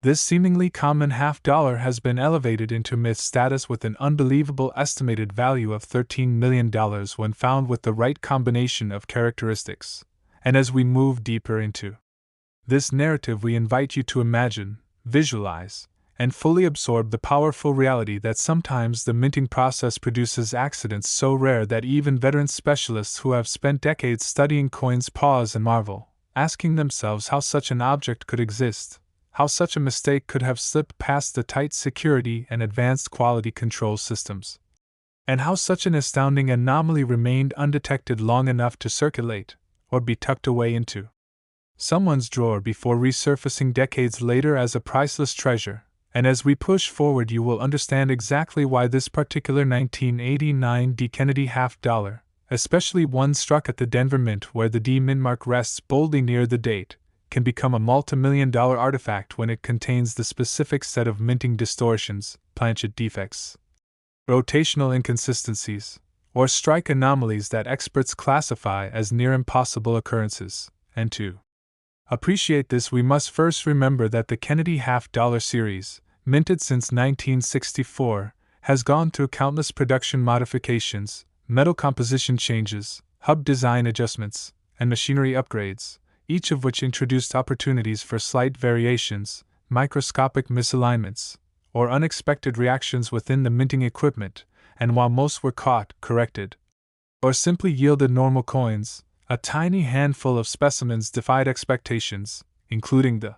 this seemingly common half-dollar has been elevated into myth status with an unbelievable estimated value of $13 million when found with the right combination of characteristics. And as we move deeper into this narrative, we invite you to imagine, visualize, and fully absorb the powerful reality that sometimes the minting process produces accidents so rare that even veteran specialists who have spent decades studying coins pause and marvel, asking themselves how such an object could exist, how such a mistake could have slipped past the tight security and advanced quality control systems, and how such an astounding anomaly remained undetected long enough to circulate, or be tucked away into someone's drawer before resurfacing decades later as a priceless treasure. And as we push forward, you will understand exactly why this particular 1989 D. Kennedy half-dollar, especially one struck at the Denver Mint where the D mint mark rests boldly near the date, can become a multimillion-dollar artifact when it contains the specific set of minting distortions, planchet defects, rotational inconsistencies, or strike anomalies that experts classify as near impossible occurrences. And to appreciate this, we must first remember that the Kennedy half-dollar series, minted since 1964, has gone through countless production modifications, metal composition changes, hub design adjustments, and machinery upgrades, each of which introduced opportunities for slight variations, microscopic misalignments, or unexpected reactions within the minting equipment, and while most were caught, corrected, or simply yielded normal coins, a tiny handful of specimens defied expectations, including the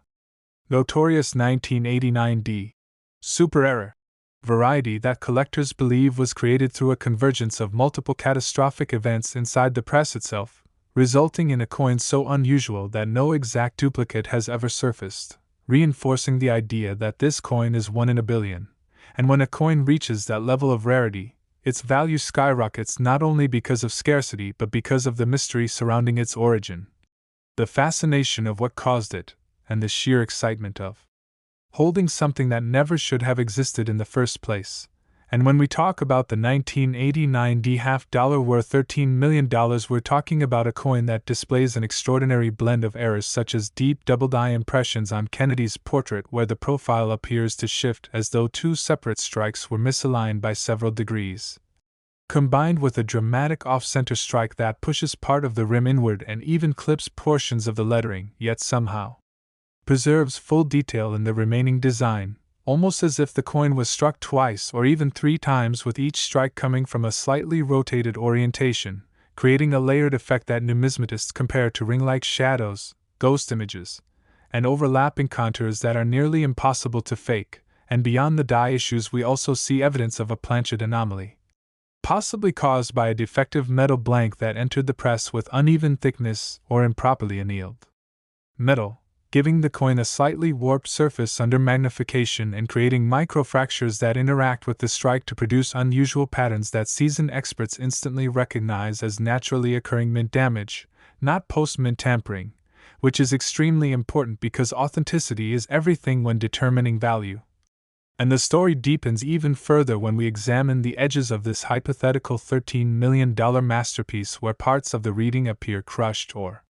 notorious 1989 D. Super Error variety that collectors believe was created through a convergence of multiple catastrophic events inside the press itself, resulting in a coin so unusual that no exact duplicate has ever surfaced, reinforcing the idea that this coin is one in a billion. And when a coin reaches that level of rarity, its value skyrockets not only because of scarcity but because of the mystery surrounding its origin, the fascination of what caused it, and the sheer excitement of holding something that never should have existed in the first place. And when we talk about the 1989 D half-dollar worth $13 million, we're talking about a coin that displays an extraordinary blend of errors such as deep double-die impressions on Kennedy's portrait where the profile appears to shift as though two separate strikes were misaligned by several degrees, combined with a dramatic off-center strike that pushes part of the rim inward and even clips portions of the lettering, yet somehow preserves full detail in the remaining design, almost as if the coin was struck twice or even 3 times, with each strike coming from a slightly rotated orientation, creating a layered effect that numismatists compare to ring-like shadows, ghost images, and overlapping contours that are nearly impossible to fake. And beyond the die issues, we also see evidence of a planchet anomaly, possibly caused by a defective metal blank that entered the press with uneven thickness or improperly annealed metal, giving the coin a slightly warped surface under magnification and creating microfractures that interact with the strike to produce unusual patterns that seasoned experts instantly recognize as naturally occurring mint damage, not post-mint tampering, which is extremely important because authenticity is everything when determining value. And the story deepens even further when we examine the edges of this hypothetical $13 million masterpiece, where parts of the reeding appear crushed or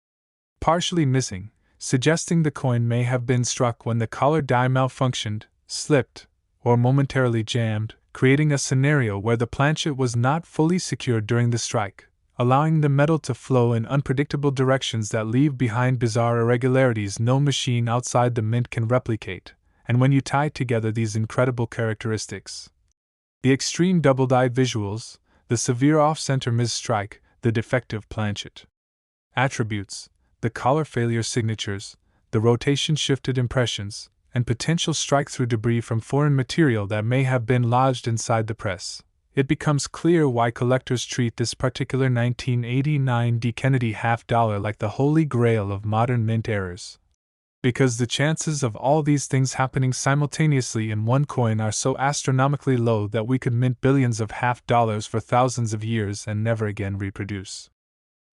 partially missing, suggesting the coin may have been struck when the collar die malfunctioned, slipped, or momentarily jammed, creating a scenario where the planchet was not fully secured during the strike, allowing the metal to flow in unpredictable directions that leave behind bizarre irregularities no machine outside the mint can replicate. And when you tie together these incredible characteristics, the extreme double-die visuals, the severe off-center mis-strike, the defective planchet attributes, the collar failure signatures, the rotation-shifted impressions, and potential strike-through debris from foreign material that may have been lodged inside the press, it becomes clear why collectors treat this particular 1989 D. Kennedy $half like the holy grail of modern mint errors. Because the chances of all these things happening simultaneously in one coin are so astronomically low that we could mint billions of $half for thousands of years and never again reproduce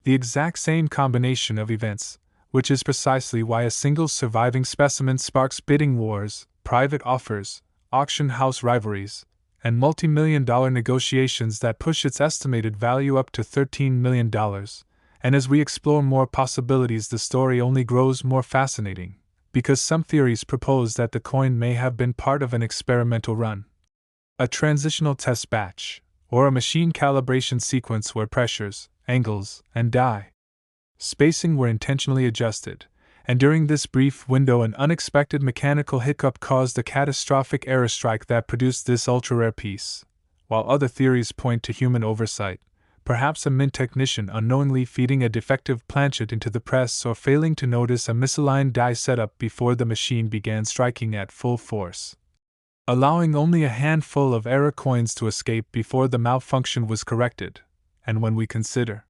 the exact same combination of events, which is precisely why a single surviving specimen sparks bidding wars, private offers, auction house rivalries, and multimillion-dollar negotiations that push its estimated value up to $13 million. And as we explore more possibilities, the story only grows more fascinating, because some theories propose that the coin may have been part of an experimental run, a transitional test batch, or a machine calibration sequence where pressures, angles, and die spacing were intentionally adjusted, and during this brief window an unexpected mechanical hiccup caused a catastrophic error strike that produced this ultra-rare piece, while other theories point to human oversight, perhaps a mint technician unknowingly feeding a defective planchet into the press or failing to notice a misaligned die setup before the machine began striking at full force, allowing only a handful of error coins to escape before the malfunction was corrected. And when we consider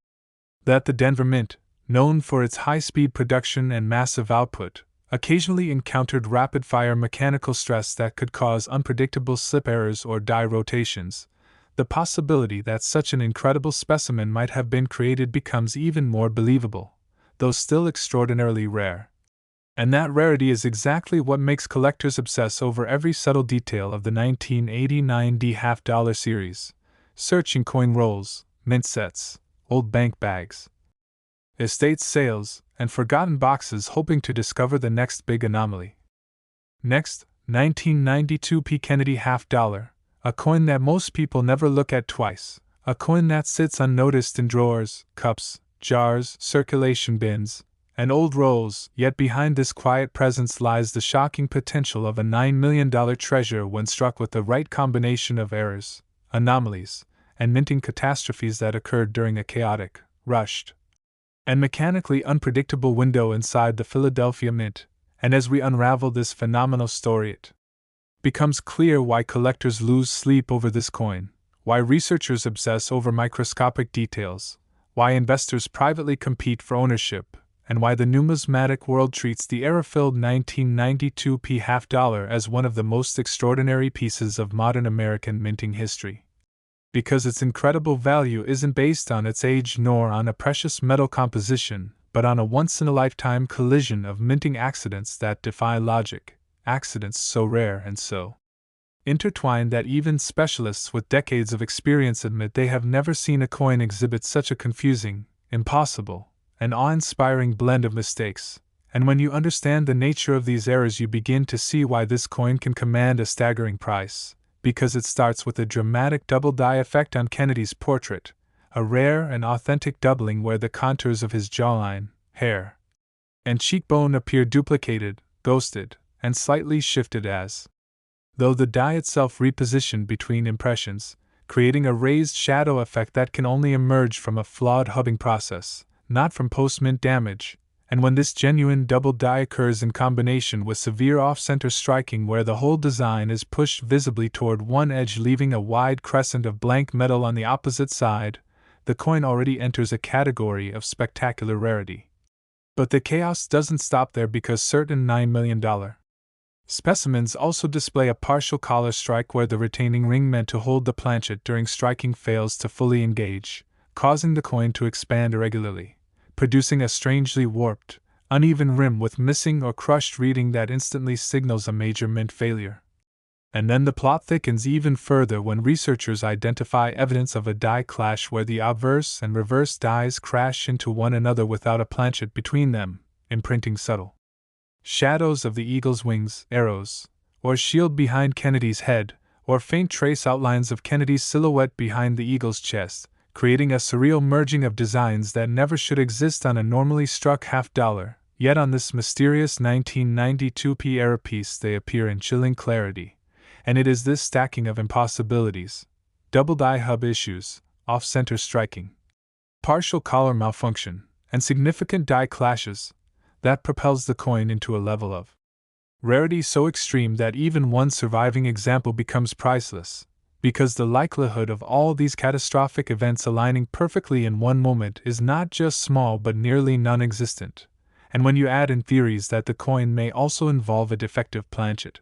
that the Denver Mint, known for its high-speed production and massive output, occasionally encountered rapid-fire mechanical stress that could cause unpredictable slip errors or die rotations, the possibility that such an incredible specimen might have been created becomes even more believable, though still extraordinarily rare. And that rarity is exactly what makes collectors obsess over every subtle detail of the 1989 D $half series, searching coin rolls, mint sets, old bank bags, estate sales, and forgotten boxes, hoping to discover the next big anomaly. Next, 1992 P. Kennedy $half, a coin that most people never look at twice, a coin that sits unnoticed in drawers, cups, jars, circulation bins, and old rolls, yet behind this quiet presence lies the shocking potential of a $9 million treasure when struck with the right combination of errors, anomalies, and minting catastrophes that occurred during a chaotic, rushed, and mechanically unpredictable window inside the Philadelphia Mint. And as we unravel this phenomenal story, it becomes clear why collectors lose sleep over this coin, why researchers obsess over microscopic details, why investors privately compete for ownership, and why the numismatic world treats the error-filled 1992 P. $half as one of the most extraordinary pieces of modern American minting history. Because its incredible value isn't based on its age nor on a precious metal composition, but on a once-in-a-lifetime collision of minting accidents that defy logic, accidents so rare and so intertwined that even specialists with decades of experience admit they have never seen a coin exhibit such a confusing, impossible, and awe-inspiring blend of mistakes. And when you understand the nature of these errors, you begin to see why this coin can command a staggering price, because it starts with a dramatic double-die effect on Kennedy's portrait, a rare and authentic doubling where the contours of his jawline, hair, and cheekbone appear duplicated, ghosted, and slightly shifted as though the die itself repositioned between impressions, creating a raised shadow effect that can only emerge from a flawed hubbing process, not from post-mint damage. And when this genuine double die occurs in combination with severe off-center striking where the whole design is pushed visibly toward one edge leaving a wide crescent of blank metal on the opposite side, the coin already enters a category of spectacular rarity. But the chaos doesn't stop there because certain $9 million specimens also display a partial collar strike where the retaining ring meant to hold the planchet during striking fails to fully engage, causing the coin to expand irregularly, producing a strangely warped, uneven rim with missing or crushed reading that instantly signals a major mint failure. And then the plot thickens even further when researchers identify evidence of a die clash where the obverse and reverse dies crash into one another without a planchet between them, imprinting subtle shadows of the eagle's wings, arrows, or shield behind Kennedy's head, or faint trace outlines of Kennedy's silhouette behind the eagle's chest, creating a surreal merging of designs that never should exist on a normally struck $50, yet on this mysterious 1992 era piece they appear in chilling clarity. And it is this stacking of impossibilities, double die hub issues, off-center striking, partial collar malfunction, and significant die clashes, that propels the coin into a level of rarity so extreme that even one surviving example becomes priceless, because the likelihood of all these catastrophic events aligning perfectly in one moment is not just small but nearly non-existent, and when you add in theories that the coin may also involve a defective planchet,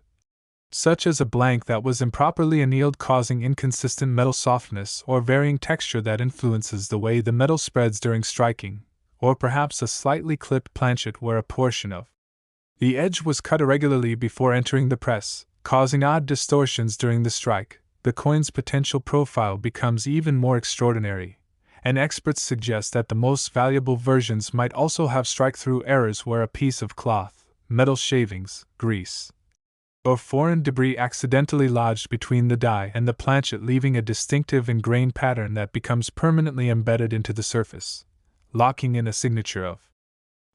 such as a blank that was improperly annealed causing inconsistent metal softness or varying texture that influences the way the metal spreads during striking, or perhaps a slightly clipped planchet where a portion of the edge was cut irregularly before entering the press, causing odd distortions during the strike, the coin's potential profile becomes even more extraordinary, and experts suggest that the most valuable versions might also have strike-through errors where a piece of cloth, metal shavings, grease, or foreign debris accidentally lodged between the die and the planchet, leaving a distinctive ingrained pattern that becomes permanently embedded into the surface, locking in a signature of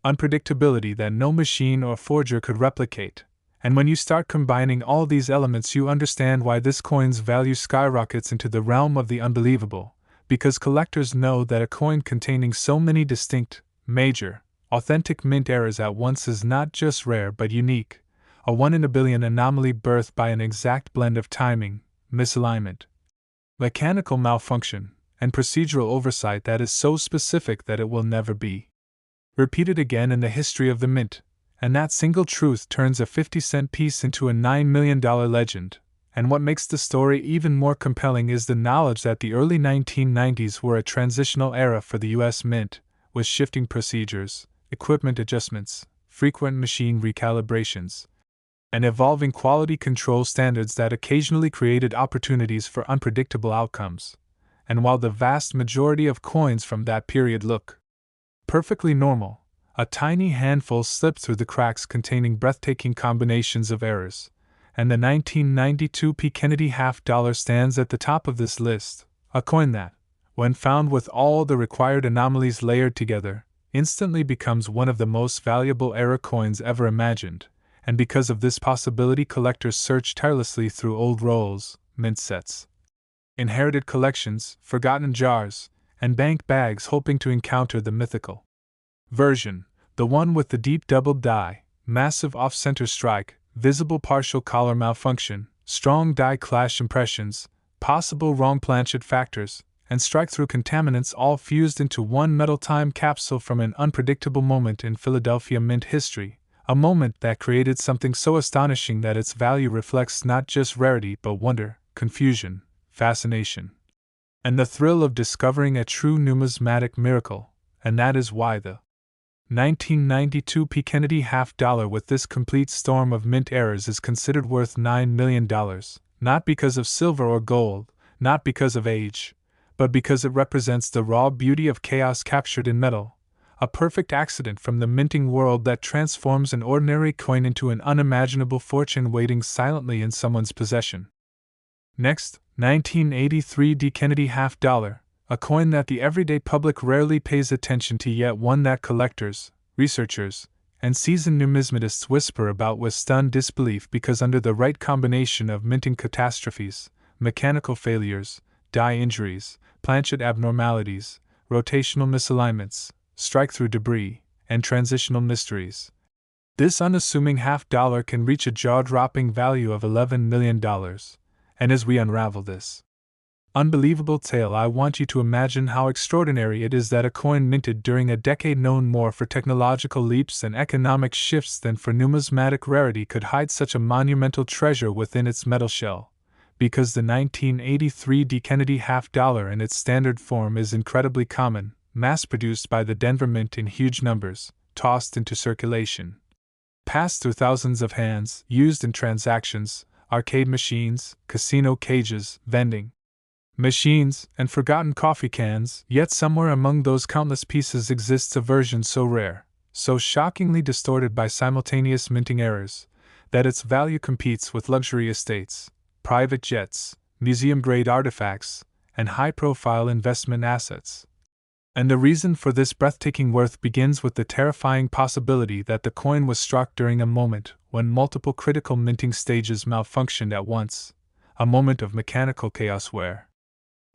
unpredictability that no machine or forger could replicate. And when you start combining all these elements, you understand why this coin's value skyrockets into the realm of the unbelievable, because collectors know that a coin containing so many distinct, major, authentic mint errors at once is not just rare but unique, a 1 in a billion anomaly birthed by an exact blend of timing, misalignment, mechanical malfunction, and procedural oversight that is so specific that it will never be repeated again in the history of the mint. And that single truth turns a 50-cent piece into a $9 million legend. And what makes the story even more compelling is the knowledge that the early 1990s were a transitional era for the U.S. Mint, with shifting procedures, equipment adjustments, frequent machine recalibrations, and evolving quality control standards that occasionally created opportunities for unpredictable outcomes. And while the vast majority of coins from that period look perfectly normal, a tiny handful slipped through the cracks containing breathtaking combinations of errors, and the 1992 P. Kennedy $50 stands at the top of this list, a coin that, when found with all the required anomalies layered together, instantly becomes one of the most valuable era coins ever imagined, and because of this possibility collectors search tirelessly through old rolls, mint sets, inherited collections, forgotten jars, and bank bags hoping to encounter the mythical version, the one with the deep doubled die, massive off-center strike, visible partial collar malfunction, strong die clash impressions, possible wrong planchet factors, and strike-through contaminants all fused into one metal time capsule from an unpredictable moment in Philadelphia mint history, a moment that created something so astonishing that its value reflects not just rarity but wonder, confusion, fascination, and the thrill of discovering a true numismatic miracle. And that is why the 1992 P. Kennedy $50 with this complete storm of mint errors is considered worth $9 million, not because of silver or gold, not because of age, but because it represents the raw beauty of chaos captured in metal, a perfect accident from the minting world that transforms an ordinary coin into an unimaginable fortune waiting silently in someone's possession. Next, 1983 D. Kennedy $50, a coin that the everyday public rarely pays attention to, yet one that collectors, researchers, and seasoned numismatists whisper about with stunned disbelief because under the right combination of minting catastrophes, mechanical failures, die injuries, planchet abnormalities, rotational misalignments, strike-through debris, and transitional mysteries, this unassuming half-dollar can reach a jaw-dropping value of $11 million. And as we unravel this unbelievable tale, I want you to imagine how extraordinary it is that a coin minted during a decade known more for technological leaps and economic shifts than for numismatic rarity could hide such a monumental treasure within its metal shell. Because the 1983 D. Kennedy half-dollar in its standard form is incredibly common, mass-produced by the Denver Mint in huge numbers, tossed into circulation, passed through thousands of hands, used in transactions, arcade machines, casino cages, vending machines, and forgotten coffee cans, yet somewhere among those countless pieces exists a version so rare, so shockingly distorted by simultaneous minting errors, that its value competes with luxury estates, private jets, museum-grade artifacts, and high-profile investment assets. And the reason for this breathtaking worth begins with the terrifying possibility that the coin was struck during a moment when multiple critical minting stages malfunctioned at once, a moment of mechanical chaos where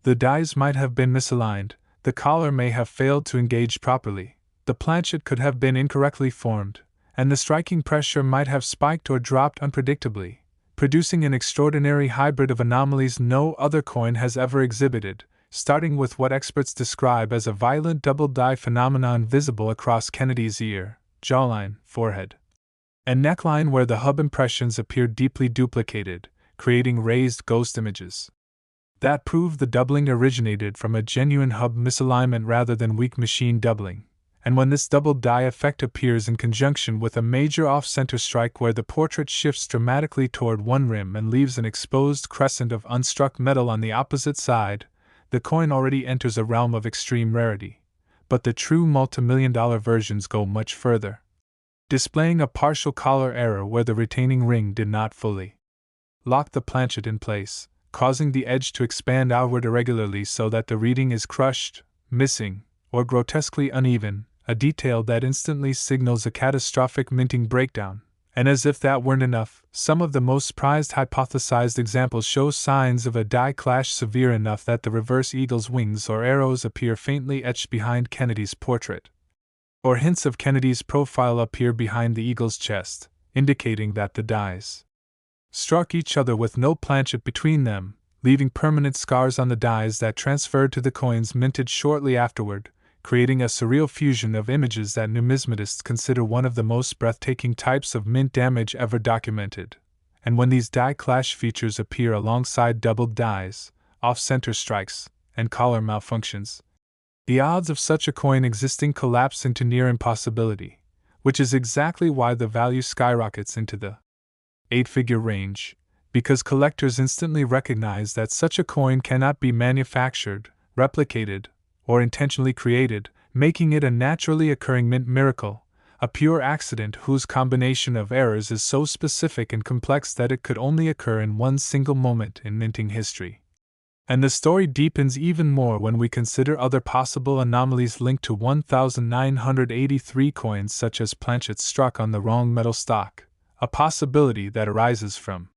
the dies might have been misaligned, the collar may have failed to engage properly, the planchet could have been incorrectly formed, and the striking pressure might have spiked or dropped unpredictably, producing an extraordinary hybrid of anomalies no other coin has ever exhibited, starting with what experts describe as a violent double die phenomenon visible across Kennedy's ear, jawline, forehead, and neckline where the hub impressions appeared deeply duplicated, creating raised ghost images. That proved the doubling originated from a genuine hub misalignment rather than weak machine doubling. And when this double die effect appears in conjunction with a major off-center strike where the portrait shifts dramatically toward one rim and leaves an exposed crescent of unstruck metal on the opposite side, the coin already enters a realm of extreme rarity. But the true multimillion-dollar versions go much further, displaying a partial collar error where the retaining ring did not fully lock the planchet in place, causing the edge to expand outward irregularly so that the reading is crushed, missing, or grotesquely uneven, a detail that instantly signals a catastrophic minting breakdown. And as if that weren't enough, some of the most prized hypothesized examples show signs of a die clash severe enough that the reverse eagle's wings or arrows appear faintly etched behind Kennedy's portrait, or hints of Kennedy's profile appear behind the eagle's chest, indicating that the dies struck each other with no planchet between them, leaving permanent scars on the dies that transferred to the coins minted shortly afterward, creating a surreal fusion of images that numismatists consider one of the most breathtaking types of mint damage ever documented. And when these die clash features appear alongside doubled dies, off-center strikes, and collar malfunctions, the odds of such a coin existing collapse into near impossibility, which is exactly why the value skyrockets into the 8-figure range, because collectors instantly recognize that such a coin cannot be manufactured, replicated, or intentionally created, making it a naturally occurring mint miracle, a pure accident whose combination of errors is so specific and complex that it could only occur in one single moment in minting history. And the story deepens even more when we consider other possible anomalies linked to 1,983 coins such as planchets struck on the wrong metal stock, a possibility that arises from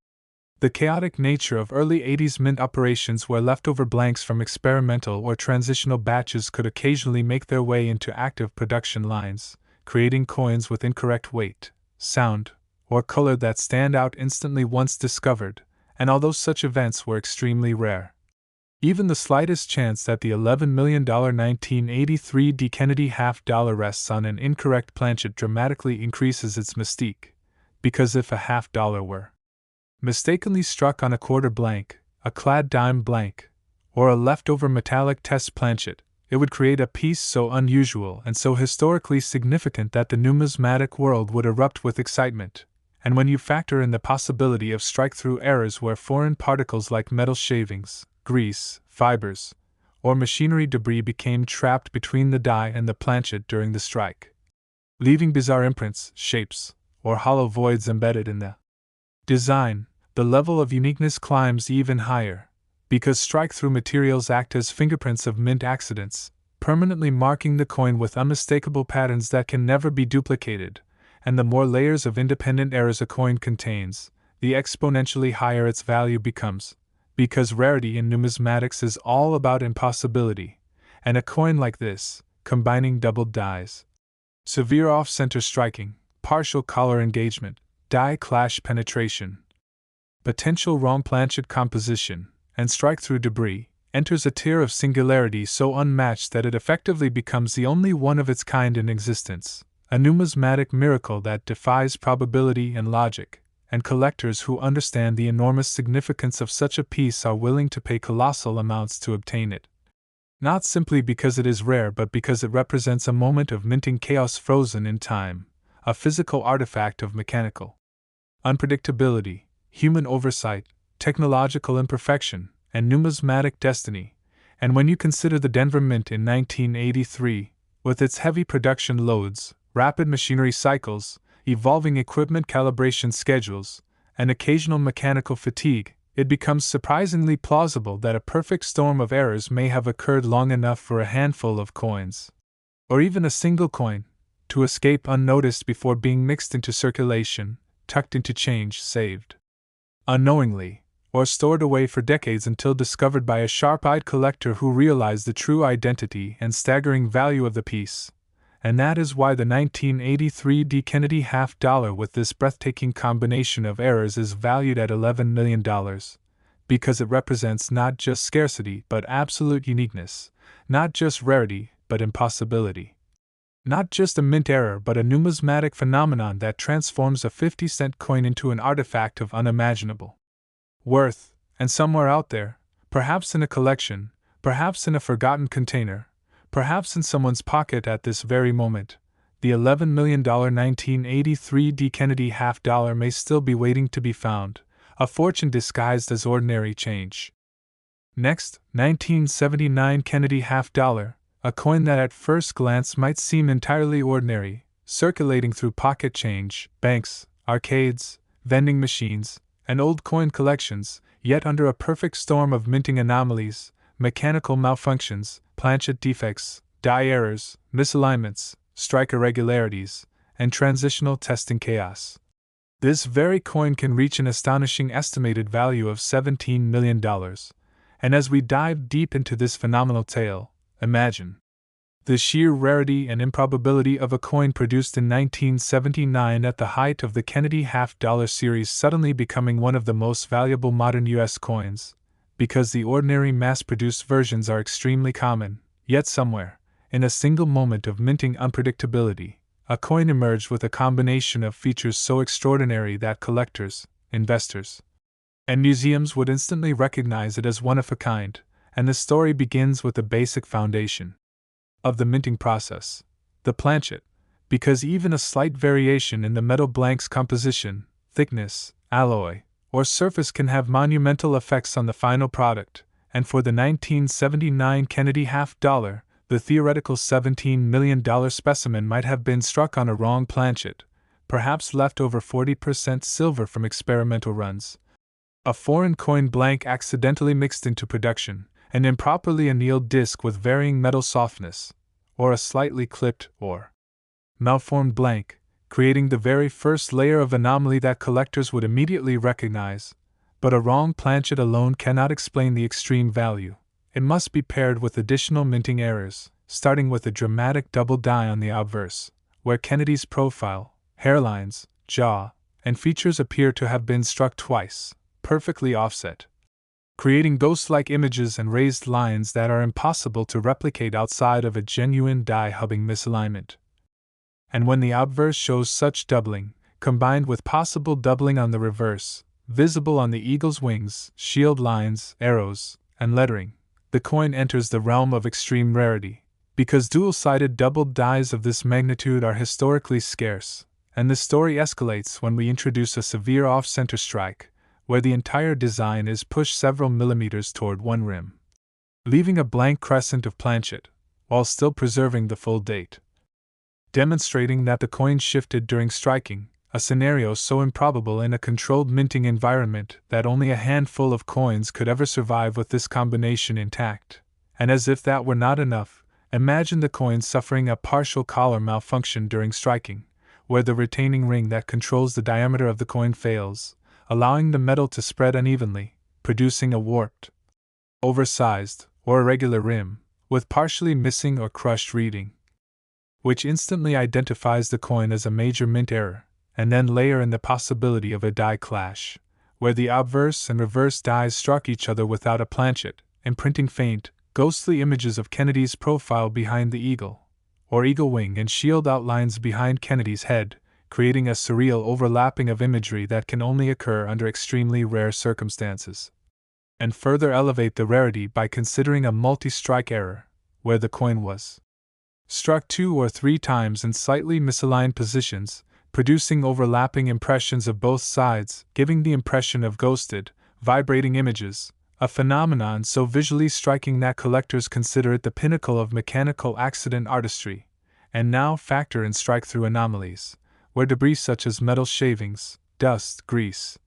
the chaotic nature of early 80s mint operations where leftover blanks from experimental or transitional batches could occasionally make their way into active production lines, creating coins with incorrect weight, sound, or color that stand out instantly once discovered, and although such events were extremely rare, even the slightest chance that the $11 million 1983 D. Kennedy half-dollar rests on an incorrect planchet dramatically increases its mystique, because if a half-dollar were mistakenly struck on a quarter blank, a clad dime blank, or a leftover metallic test planchet, it would create a piece so unusual and so historically significant that the numismatic world would erupt with excitement. And when you factor in the possibility of strike-through errors where foreign particles like metal shavings, grease, fibers, or machinery debris became trapped between the die and the planchet during the strike, leaving bizarre imprints, shapes, or hollow voids embedded in the design, the level of uniqueness climbs even higher, because strike-through materials act as fingerprints of mint accidents, permanently marking the coin with unmistakable patterns that can never be duplicated, and the more layers of independent errors a coin contains, the exponentially higher its value becomes, because rarity in numismatics is all about impossibility, and a coin like this, combining doubled dies, severe off-center striking, partial collar engagement, die clash penetration, potential wrong-planchet composition, and strike-through debris, enters a tier of singularity so unmatched that it effectively becomes the only one of its kind in existence, a numismatic miracle that defies probability and logic, and collectors who understand the enormous significance of such a piece are willing to pay colossal amounts to obtain it. Not simply because it is rare, but because it represents a moment of minting chaos frozen in time, a physical artifact of mechanical unpredictability, human oversight, technological imperfection, and numismatic destiny. And when you consider the Denver Mint in 1983, with its heavy production loads, rapid machinery cycles, evolving equipment calibration schedules, and occasional mechanical fatigue, it becomes surprisingly plausible that a perfect storm of errors may have occurred long enough for a handful of coins, or even a single coin, to escape unnoticed before being mixed into circulation, tucked into change saved unknowingly, or stored away for decades until discovered by a sharp-eyed collector who realized the true identity and staggering value of the piece. And that is why the 1983 D. Kennedy half-dollar with this breathtaking combination of errors is valued at $11 million, because it represents not just scarcity but absolute uniqueness, not just rarity but impossibility. Not just a mint error but a numismatic phenomenon that transforms a 50-cent coin into an artifact of unimaginable worth, and somewhere out there, perhaps in a collection, perhaps in a forgotten container, perhaps in someone's pocket at this very moment, the $11 million 1983 D. Kennedy half-dollar may still be waiting to be found, a fortune disguised as ordinary change. Next, 1979 Kennedy half-dollar, a coin that at first glance might seem entirely ordinary, circulating through pocket change, banks, arcades, vending machines, and old coin collections, yet under a perfect storm of minting anomalies, mechanical malfunctions, planchet defects, die errors, misalignments, strike irregularities, and transitional testing chaos. This very coin can reach an astonishing estimated value of $17 million, and as we dive deep into this phenomenal tale, imagine the sheer rarity and improbability of a coin produced in 1979 at the height of the Kennedy half-dollar series suddenly becoming one of the most valuable modern U.S. coins, because the ordinary mass-produced versions are extremely common, yet somewhere, in a single moment of minting unpredictability, a coin emerged with a combination of features so extraordinary that collectors, investors, and museums would instantly recognize it as one of a kind, and the story begins with the basic foundation of the minting process, the planchet, because even a slight variation in the metal blank's composition, thickness, alloy, or surface can have monumental effects on the final product, and for the 1979 Kennedy half-dollar, the theoretical $17 million specimen might have been struck on a wrong planchet, perhaps left over 40% silver from experimental runs, a foreign coin blank accidentally mixed into production, an improperly annealed disc with varying metal softness, or a slightly clipped or malformed blank, creating the very first layer of anomaly that collectors would immediately recognize. But a wrong planchet alone cannot explain the extreme value. It must be paired with additional minting errors, starting with a dramatic double die on the obverse, where Kennedy's profile, hairlines, jaw, and features appear to have been struck twice, perfectly offset, creating ghost-like images and raised lines that are impossible to replicate outside of a genuine die-hubbing misalignment. And when the obverse shows such doubling, combined with possible doubling on the reverse, visible on the eagle's wings, shield lines, arrows, and lettering, the coin enters the realm of extreme rarity, because dual-sided doubled dies of this magnitude are historically scarce, and the story escalates when we introduce a severe off-center strike, where the entire design is pushed several millimeters toward one rim, leaving a blank crescent of planchet, while still preserving the full date, demonstrating that the coin shifted during striking, a scenario so improbable in a controlled minting environment that only a handful of coins could ever survive with this combination intact. And as if that were not enough, imagine the coin suffering a partial collar malfunction during striking, where the retaining ring that controls the diameter of the coin fails, allowing the metal to spread unevenly, producing a warped, oversized, or irregular rim, with partially missing or crushed reading, which instantly identifies the coin as a major mint error, and then layer in the possibility of a die clash, where the obverse and reverse dies struck each other without a planchet, imprinting faint, ghostly images of Kennedy's profile behind the eagle, or eagle wing and shield outlines behind Kennedy's head, creating a surreal overlapping of imagery that can only occur under extremely rare circumstances. And further elevate the rarity by considering a multi-strike error, where the coin was struck 2 or 3 times in slightly misaligned positions, producing overlapping impressions of both sides, giving the impression of ghosted, vibrating images, a phenomenon so visually striking that collectors consider it the pinnacle of mechanical accident artistry, and now factor in strike-through anomalies, where debris such as metal shavings, dust, grease,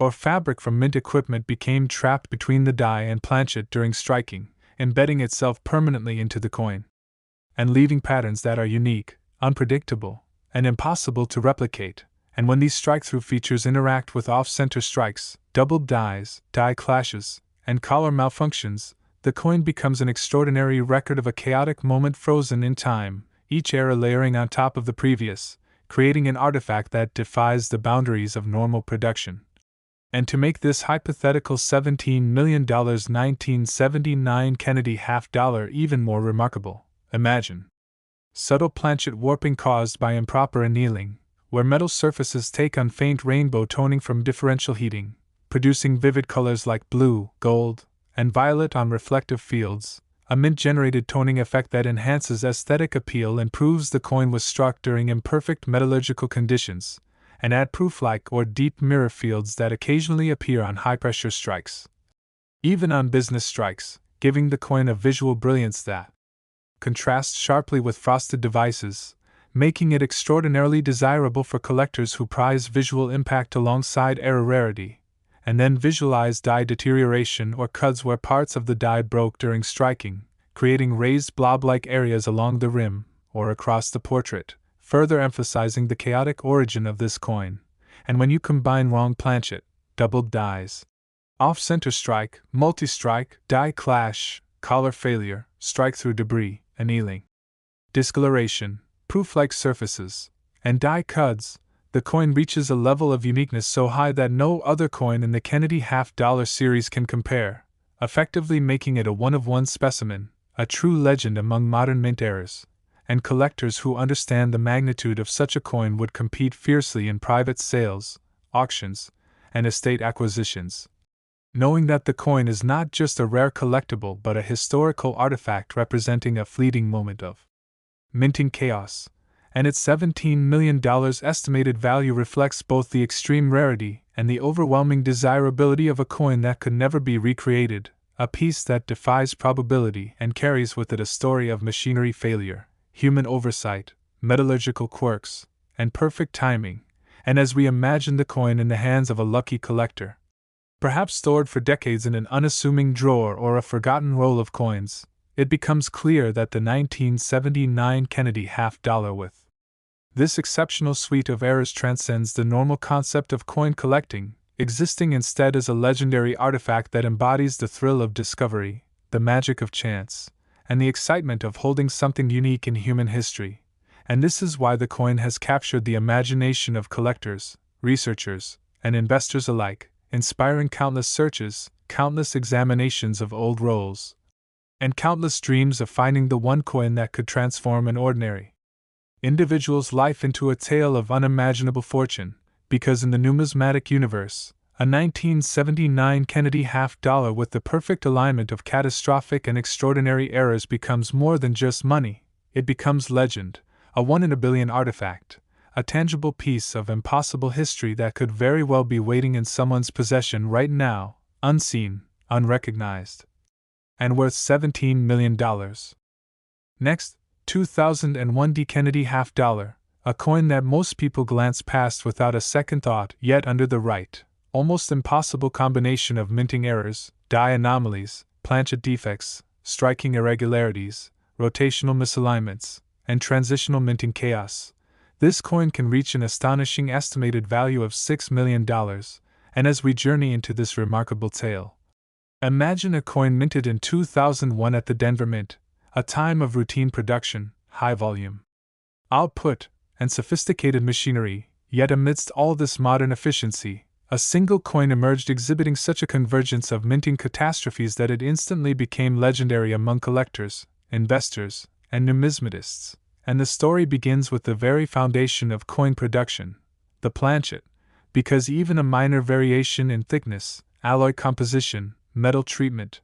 or fabric from mint equipment became trapped between the die and planchet during striking, embedding itself permanently into the coin, and leaving patterns that are unique, unpredictable, and impossible to replicate. And when these strike-through features interact with off-center strikes, doubled dies, die clashes, and collar malfunctions, the coin becomes an extraordinary record of a chaotic moment frozen in time, each era layering on top of the previous, creating an artifact that defies the boundaries of normal production. And to make this hypothetical $17 million 1979 Kennedy half-dollar even more remarkable, imagine subtle planchet warping caused by improper annealing, where metal surfaces take on faint rainbow toning from differential heating, producing vivid colors like blue, gold, and violet on reflective fields, a mint-generated toning effect that enhances aesthetic appeal and proves the coin was struck during imperfect metallurgical conditions, and add prooflike or deep mirror fields that occasionally appear on high-pressure strikes, even on business strikes, giving the coin a visual brilliance that contrasts sharply with frosted devices, making it extraordinarily desirable for collectors who prize visual impact alongside error rarity, and then visualize die deterioration or cuts where parts of the die broke during striking, creating raised blob-like areas along the rim or across the portrait, further emphasizing the chaotic origin of this coin. And when you combine wrong-planchet, doubled dies, off-center strike, multi-strike, die clash, collar failure, strike-through debris, annealing, discoloration, proof-like surfaces, and die cuts, the coin reaches a level of uniqueness so high that no other coin in the Kennedy half-dollar series can compare, effectively making it a one-of-one specimen, a true legend among modern mint errors, and collectors who understand the magnitude of such a coin would compete fiercely in private sales, auctions, and estate acquisitions, knowing that the coin is not just a rare collectible but a historical artifact representing a fleeting moment of minting chaos, and its $17 million estimated value reflects both the extreme rarity and the overwhelming desirability of a coin that could never be recreated, a piece that defies probability and carries with it a story of machinery failure, human oversight, metallurgical quirks, and perfect timing. And as we imagine the coin in the hands of a lucky collector, perhaps stored for decades in an unassuming drawer or a forgotten roll of coins, it becomes clear that the 1979 Kennedy half-dollar with this exceptional suite of errors transcends the normal concept of coin collecting, existing instead as a legendary artifact that embodies the thrill of discovery, the magic of chance, and the excitement of holding something unique in human history. And this is why the coin has captured the imagination of collectors, researchers, and investors alike, inspiring countless searches, countless examinations of old rolls, and countless dreams of finding the one coin that could transform an ordinary individual's life into a tale of unimaginable fortune, because in the numismatic universe, a 1979 Kennedy half-dollar with the perfect alignment of catastrophic and extraordinary errors becomes more than just money, it becomes legend, a one-in-a-billion artifact, a tangible piece of impossible history that could very well be waiting in someone's possession right now, unseen, unrecognized, and worth $17 million. Next, 2001 D Kennedy half-dollar, a coin that most people glance past without a second thought, yet under the right, almost impossible combination of minting errors, die anomalies, planchet defects, striking irregularities, rotational misalignments, and transitional minting chaos, This coin can reach an astonishing estimated value of $6 million, and as we journey into this remarkable tale, imagine a coin minted in 2001 at the Denver Mint, a time of routine production, high volume output, and sophisticated machinery, yet amidst all this modern efficiency, a single coin emerged exhibiting such a convergence of minting catastrophes that it instantly became legendary among collectors, investors, and numismatists. And the story begins with the very foundation of coin production, the planchet, because even a minor variation in thickness, alloy composition, metal treatment,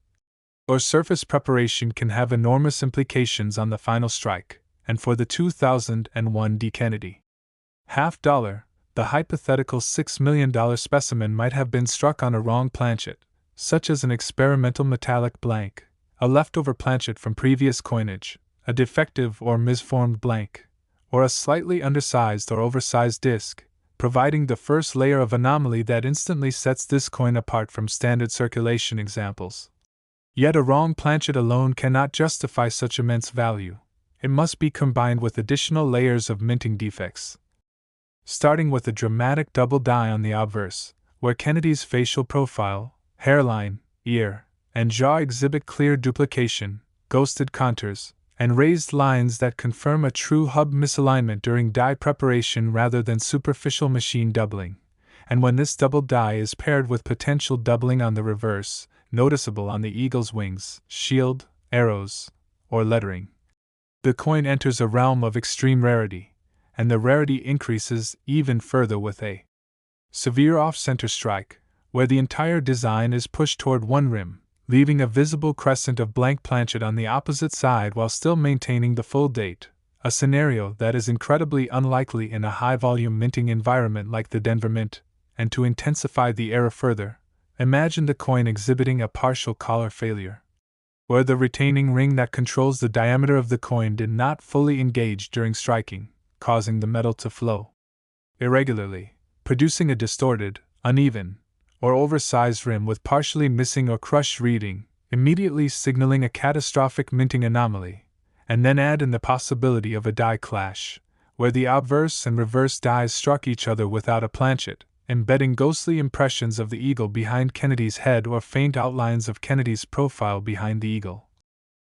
or surface preparation can have enormous implications on the final strike. And for the 2001 D. Kennedy half dollar, the hypothetical $6 million specimen might have been struck on a wrong planchet, such as an experimental metallic blank, a leftover planchet from previous coinage, a defective or misformed blank, or a slightly undersized or oversized disc, providing the first layer of anomaly that instantly sets this coin apart from standard circulation examples. Yet a wrong planchet alone cannot justify such immense value. It must be combined with additional layers of minting defects. Starting with a dramatic double die on the obverse, where Kennedy's facial profile, hairline, ear, and jaw exhibit clear duplication, ghosted contours, and raised lines that confirm a true hub misalignment during die preparation rather than superficial machine doubling. And when this double die is paired with potential doubling on the reverse, noticeable on the eagle's wings, shield, arrows, or lettering, the coin enters a realm of extreme rarity, and the rarity increases even further with a severe off-center strike, where the entire design is pushed toward one rim, leaving a visible crescent of blank planchet on the opposite side while still maintaining the full date, a scenario that is incredibly unlikely in a high-volume minting environment like the Denver Mint. And to intensify the error further, imagine the coin exhibiting a partial collar failure, where the retaining ring that controls the diameter of the coin did not fully engage during striking, causing the metal to flow irregularly, producing a distorted, uneven, or oversized rim with partially missing or crushed reading, immediately signaling a catastrophic minting anomaly. And then add in the possibility of a die clash, where the obverse and reverse dies struck each other without a planchet, embedding ghostly impressions of the eagle behind Kennedy's head or faint outlines of Kennedy's profile behind the eagle.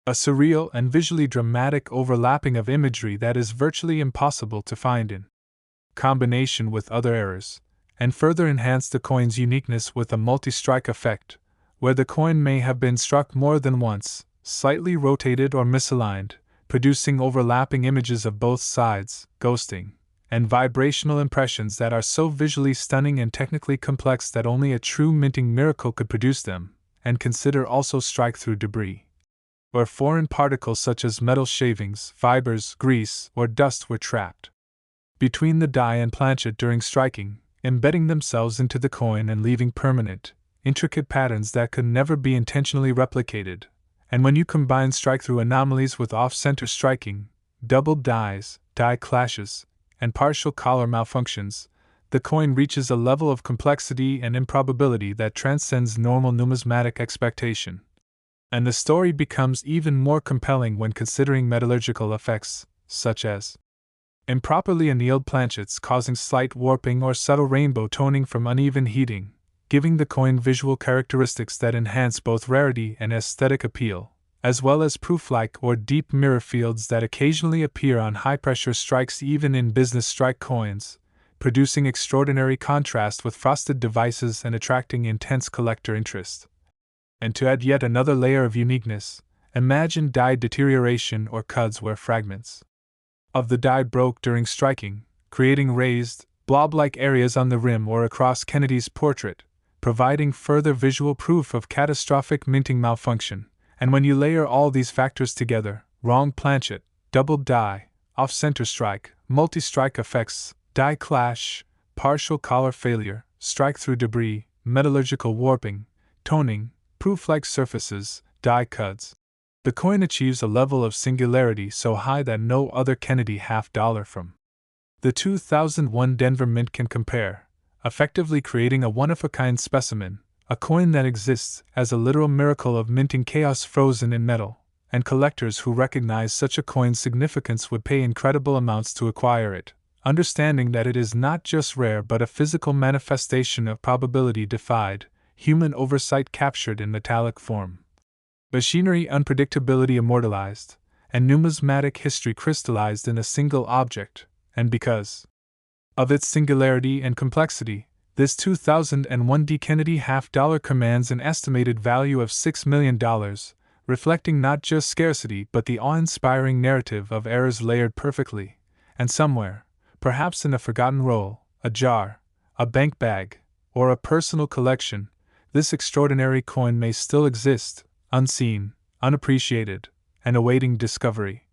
A surreal and visually dramatic overlapping of imagery that is virtually impossible to find in combination with other errors, and further enhance the coin's uniqueness with a multi-strike effect, where the coin may have been struck more than once, slightly rotated or misaligned, producing overlapping images of both sides, ghosting, and vibrational impressions that are so visually stunning and technically complex that only a true minting miracle could produce them. And consider also strike-through debris, where foreign particles such as metal shavings, fibers, grease, or dust were trapped between the die and planchet during striking, embedding themselves into the coin and leaving permanent, intricate patterns that could never be intentionally replicated. And when you combine strike-through anomalies with off-center striking, doubled dies, die clashes, and partial collar malfunctions, the coin reaches a level of complexity and improbability that transcends normal numismatic expectation. And the story becomes even more compelling when considering metallurgical effects, such as improperly annealed planchets causing slight warping or subtle rainbow toning from uneven heating, giving the coin visual characteristics that enhance both rarity and aesthetic appeal, as well as prooflike or deep mirror fields that occasionally appear on high-pressure strikes even in business strike coins, producing extraordinary contrast with frosted devices and attracting intense collector interest. And to add yet another layer of uniqueness, imagine die deterioration or cuds where fragments of the die broke during striking, creating raised, blob-like areas on the rim or across Kennedy's portrait, providing further visual proof of catastrophic minting malfunction. And when you layer all these factors together, wrong planchet, doubled die, off-center strike, multi-strike effects, die clash, partial collar failure, strike-through debris, metallurgical warping, toning, proof-like surfaces, die cuds, the coin achieves a level of singularity so high that no other Kennedy half-dollar from the 2001 Denver Mint can compare, effectively creating a one-of-a-kind specimen, a coin that exists as a literal miracle of minting chaos frozen in metal, and collectors who recognize such a coin's significance would pay incredible amounts to acquire it, understanding that it is not just rare but a physical manifestation of probability defied, human oversight captured in metallic form. Machinery unpredictability immortalized, and numismatic history crystallized in a single object, and because of its singularity and complexity, this 2001 D. Kennedy half-dollar commands an estimated value of $6 million, reflecting not just scarcity but the awe-inspiring narrative of eras layered perfectly, and somewhere, perhaps in a forgotten roll, a jar, a bank bag, or a personal collection, this extraordinary coin may still exist, unseen, unappreciated, and awaiting discovery.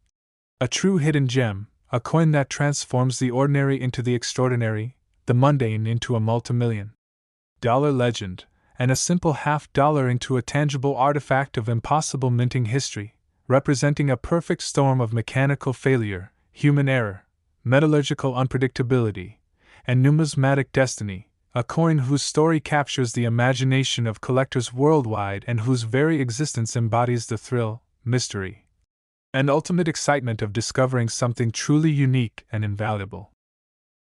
A true hidden gem, a coin that transforms the ordinary into the extraordinary, the mundane into a multimillion-dollar legend, and a simple half-dollar into a tangible artifact of impossible minting history, representing a perfect storm of mechanical failure, human error, metallurgical unpredictability, and numismatic destiny, a coin whose story captures the imagination of collectors worldwide and whose very existence embodies the thrill, mystery, and ultimate excitement of discovering something truly unique and invaluable.